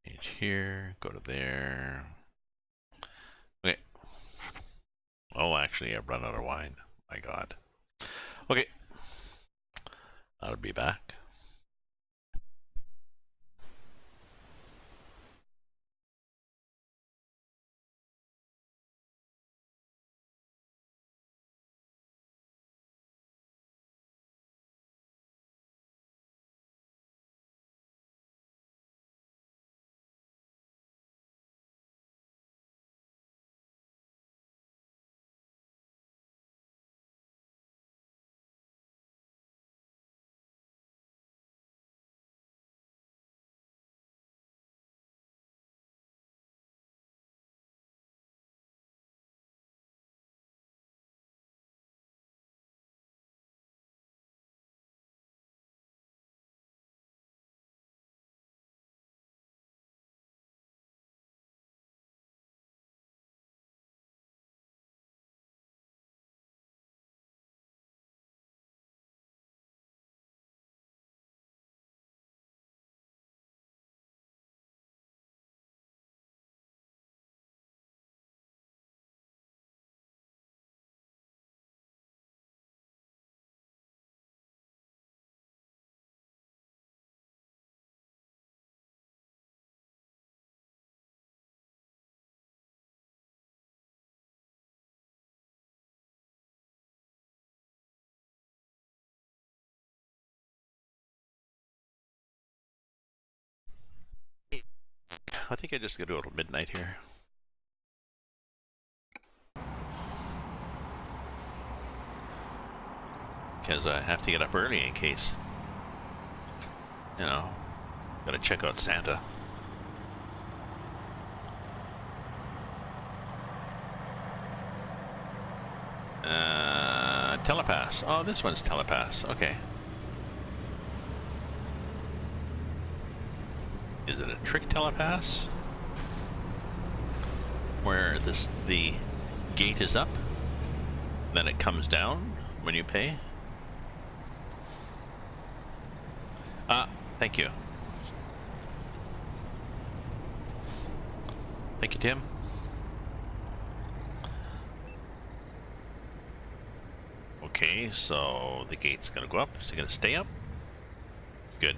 Change here. Go to there. Okay. Oh, actually, I've run out of wine. My God. Okay. I'll be back. I think I just gotta go till midnight here. Because I have to get up early in case, you know, gotta check out Santa. Telepass. Oh, this one's telepass. Okay. Is it a trick telepass? Where the gate is up, then it comes down when you pay? Ah, thank you. Thank you, Tim. Okay, so the gate's gonna go up. Is it gonna stay up? Good.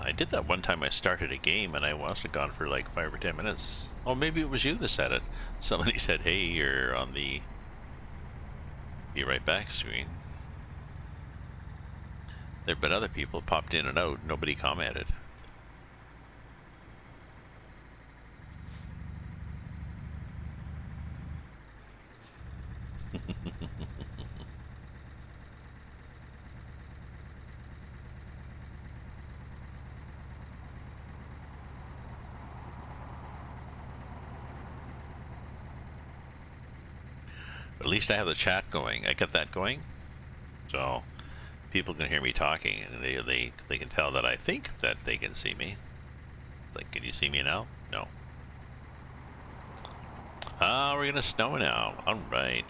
I did that one time. I started a game and I must have gone for like 5 or 10 minutes. Oh, maybe it was you that said it. Somebody said, hey, you're on the be right back screen. There have been other people popped in and out. Nobody commented. At least I have the chat going. I got that going, so people can hear me talking, and they can tell that I think that they can see me. Like, can you see me now? No. Ah, we're gonna snow now. All right.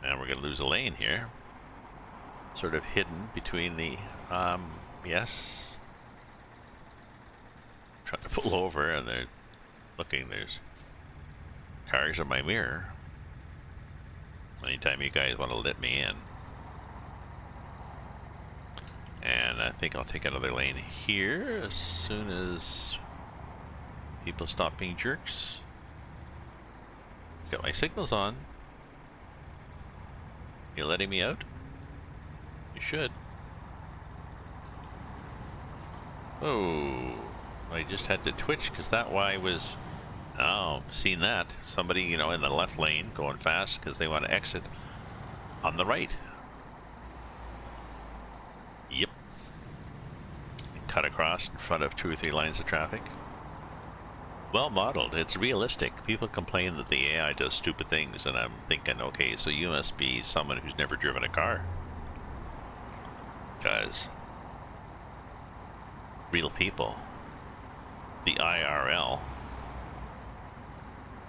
And we're gonna lose a lane here. Sort of hidden between the, yes. Trying to pull over, and they're looking. There's cars in my mirror. Anytime you guys want to let me in. And I think I'll take another lane here as soon as people stop being jerks. Got my signals on. You letting me out? You should. Oh, I just had to twitch because that Y was... Oh, seen that. Somebody, you know, in the left lane going fast because they want to exit on the right. Yep. Cut across in front of 2 or 3 lines of traffic. Well modeled. It's realistic. People complain that the AI does stupid things, and I'm thinking, okay, so you must be someone who's never driven a car. Because real people, the IRL,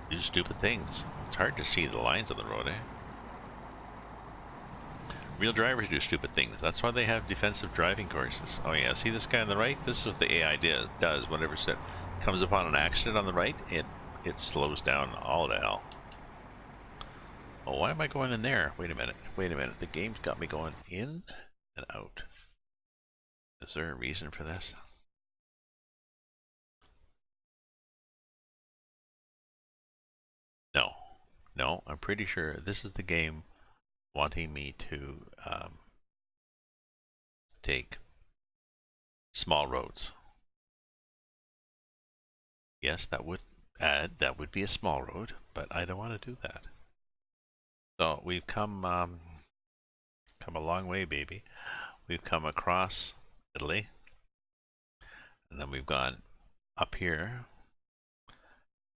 do stupid things. It's hard to see the lines on the road, eh? Real drivers do stupid things. That's why they have defensive driving courses. Oh yeah, see this guy on the right? This is what the AI does. Whenever it comes upon an accident on the right, it slows down all to hell. Oh, why am I going in there? Wait a minute. Wait a minute. The game's got me going in and out. Is there a reason for this? No. No, I'm pretty sure this is the game wanting me to take small roads. Yes, that would be a small road, but I don't want to do that. So we've come a long way, baby. We've come across Italy, and then we've gone up here.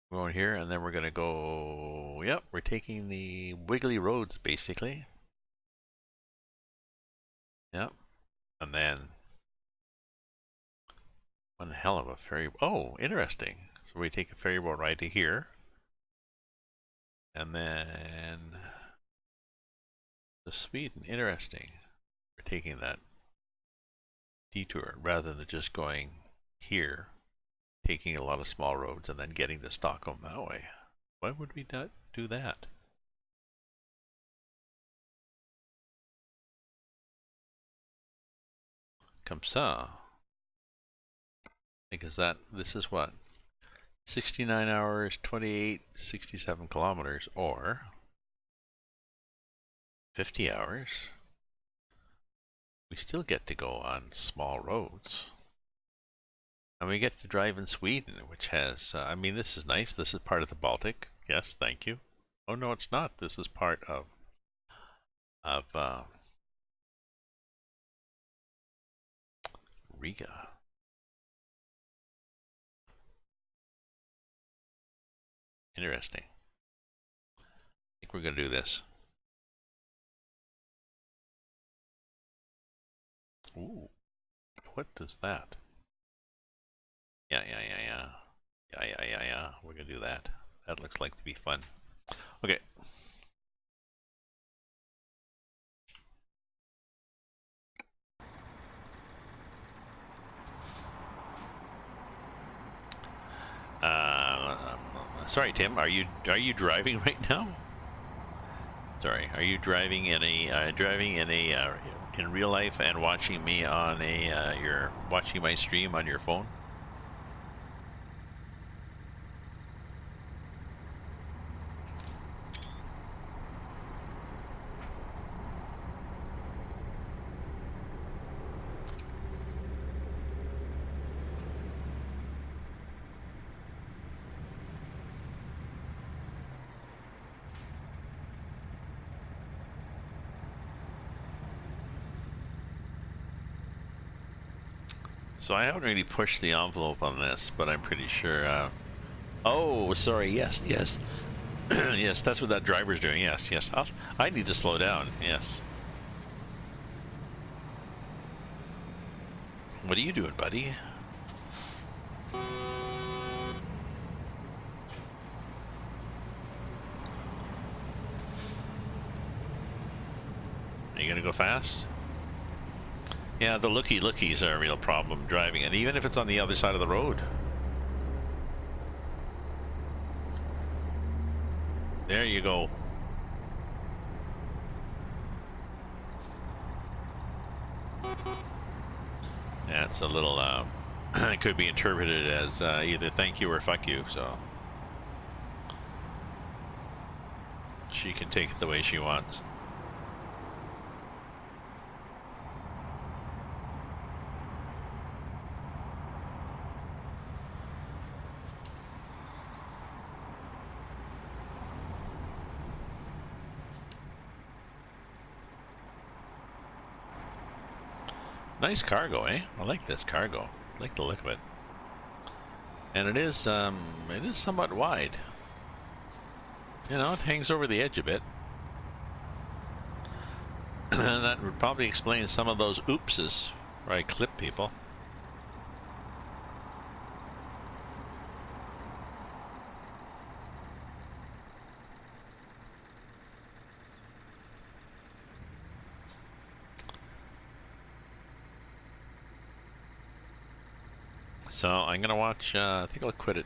We're going here, and then we're gonna go. Yep, we're taking the wiggly roads basically. Yep, and then one hell of a ferry. Oh, interesting. So we take a ferry boat ride to here, and then to Sweden. Interesting. We're taking that detour rather than just going here, taking a lot of small roads and then getting to Stockholm that way. Why would we not do that? Comme ça. Because this is what? 69 hours, 28, 67 kilometers, or 50 hours, we still get to go on small roads. And we get to drive in Sweden, which has, I mean, this is nice. This is part of the Baltic. Yes, thank you. Oh, no, it's not. This is part of Riga. Interesting. I think we're going to do this. Ooh, what does that? Yeah. We're going to do that. That looks like to be fun. Okay. Sorry, Tim. Are you driving right now? Sorry. Are you driving in real life and watching me on you're watching my stream on your phone? So I haven't really pushed the envelope on this, but I'm pretty sure. Oh, sorry. Yes. Yes, that's what that driver's doing. Yes. I need to slow down. Yes. What are you doing, buddy? Are you gonna go fast? Yeah, the lookies are a real problem driving it, even if it's on the other side of the road. There you go. Yeah, it's a little, it could be interpreted as either thank you or fuck you, so. She can take it the way she wants. Nice cargo, eh? I like this cargo. I like the look of it. And it is somewhat wide. You know, it hangs over the edge a bit. And that would probably explain some of those oopses where I clip people. So I'm gonna watch. I think I'll quit at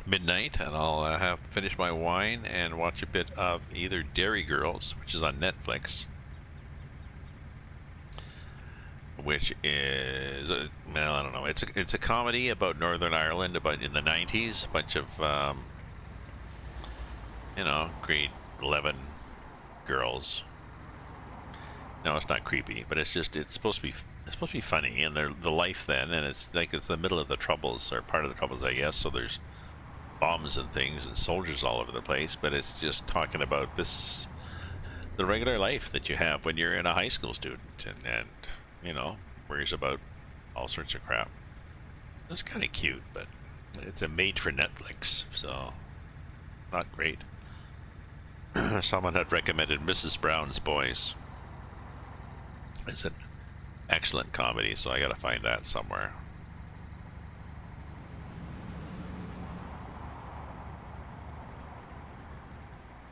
midnight, and I'll have finish my wine and watch a bit of either Dairy Girls, which is on Netflix, which is well, I don't know. It's a comedy about Northern Ireland, about in the '90s. A bunch of you know, grade 11 girls. No, it's not creepy, but it's supposed to be funny, and the life then, and it's like it's the middle of the Troubles, or part of the Troubles, I guess. So there's bombs and things and soldiers all over the place, but it's just talking about the regular life that you have when you're in a high school student, and you know, worries about all sorts of crap. It's kind of cute, but it's a made for Netflix, so not great. Someone had recommended Mrs. Brown's Boys. It's an excellent comedy, so I gotta find that somewhere.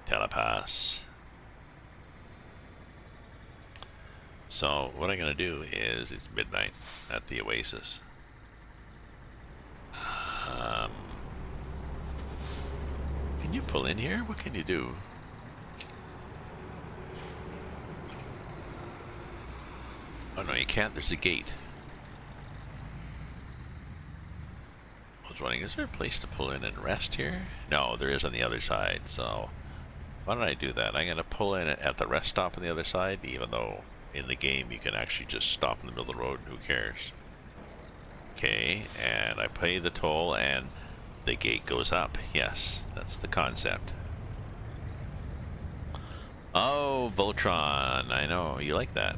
Telepass. So what I'm gonna do is, it's midnight at the Oasis. Can you pull in here? What can you do? Oh no, you can't. There's a gate. I was wondering, is there a place to pull in and rest here? No, there is on the other side, so why don't I do that? I'm going to pull in at the rest stop on the other side, even though in the game, you can actually just stop in the middle of the road. Who cares? Okay, and I pay the toll, and the gate goes up. Yes, that's the concept. Oh, Voltron. I know, you like that.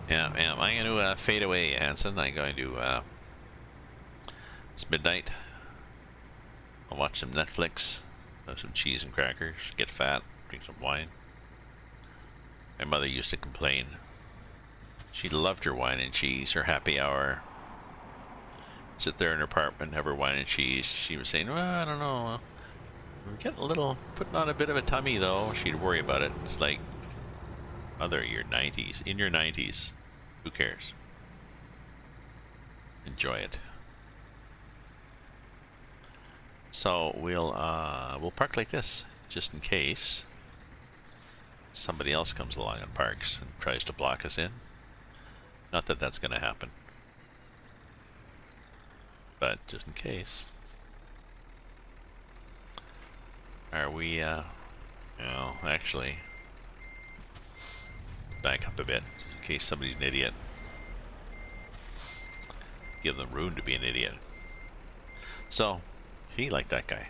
Yeah, I'm going to fade away, Anson. I'm going to... it's midnight. I'll watch some Netflix, have some cheese and crackers, get fat, drink some wine. My mother used to complain. She loved her wine and cheese, her happy hour. Sit there in her apartment, have her wine and cheese. She was saying, well, I don't know. I'm getting a little, putting on a bit of a tummy, though. She'd worry about it. It's like, mother, your 90s. In your 90s. Who cares? Enjoy it. So we'll park like this, just in case somebody else comes along and parks and tries to block us in. Not that that's going to happen, but just in case. Are we, well, actually, back up a bit, in case somebody's an idiot. Give them room to be an idiot. So, see, like that guy.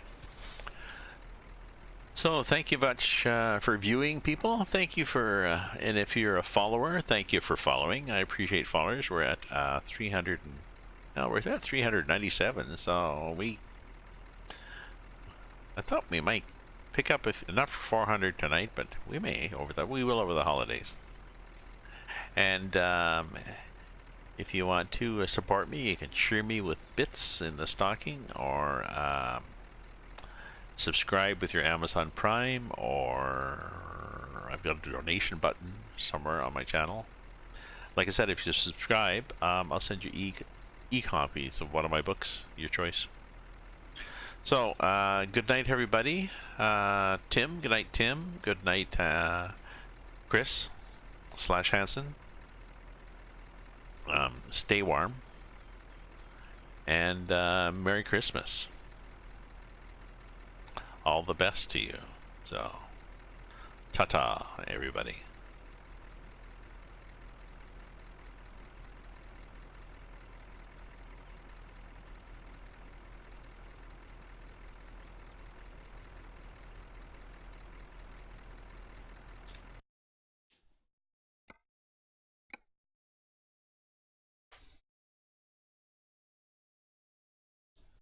So, thank you much for viewing, people. Thank you for, and if you're a follower, thank you for following. I appreciate followers. We're at 300, now we're at 397, so I thought we might pick up, if not for 400 tonight, but we may we will over the holidays. And if you want to support me, you can cheer me with bits in the stocking, or subscribe with your Amazon Prime, or I've got a donation button somewhere on my channel. Like I said, if you subscribe, I'll send you e-copies of one of my books, your choice. So, good night, everybody. Tim, good night, Tim. Good night, Chris / Hanson. Stay warm. And Merry Christmas. All the best to you. So, ta-ta, everybody.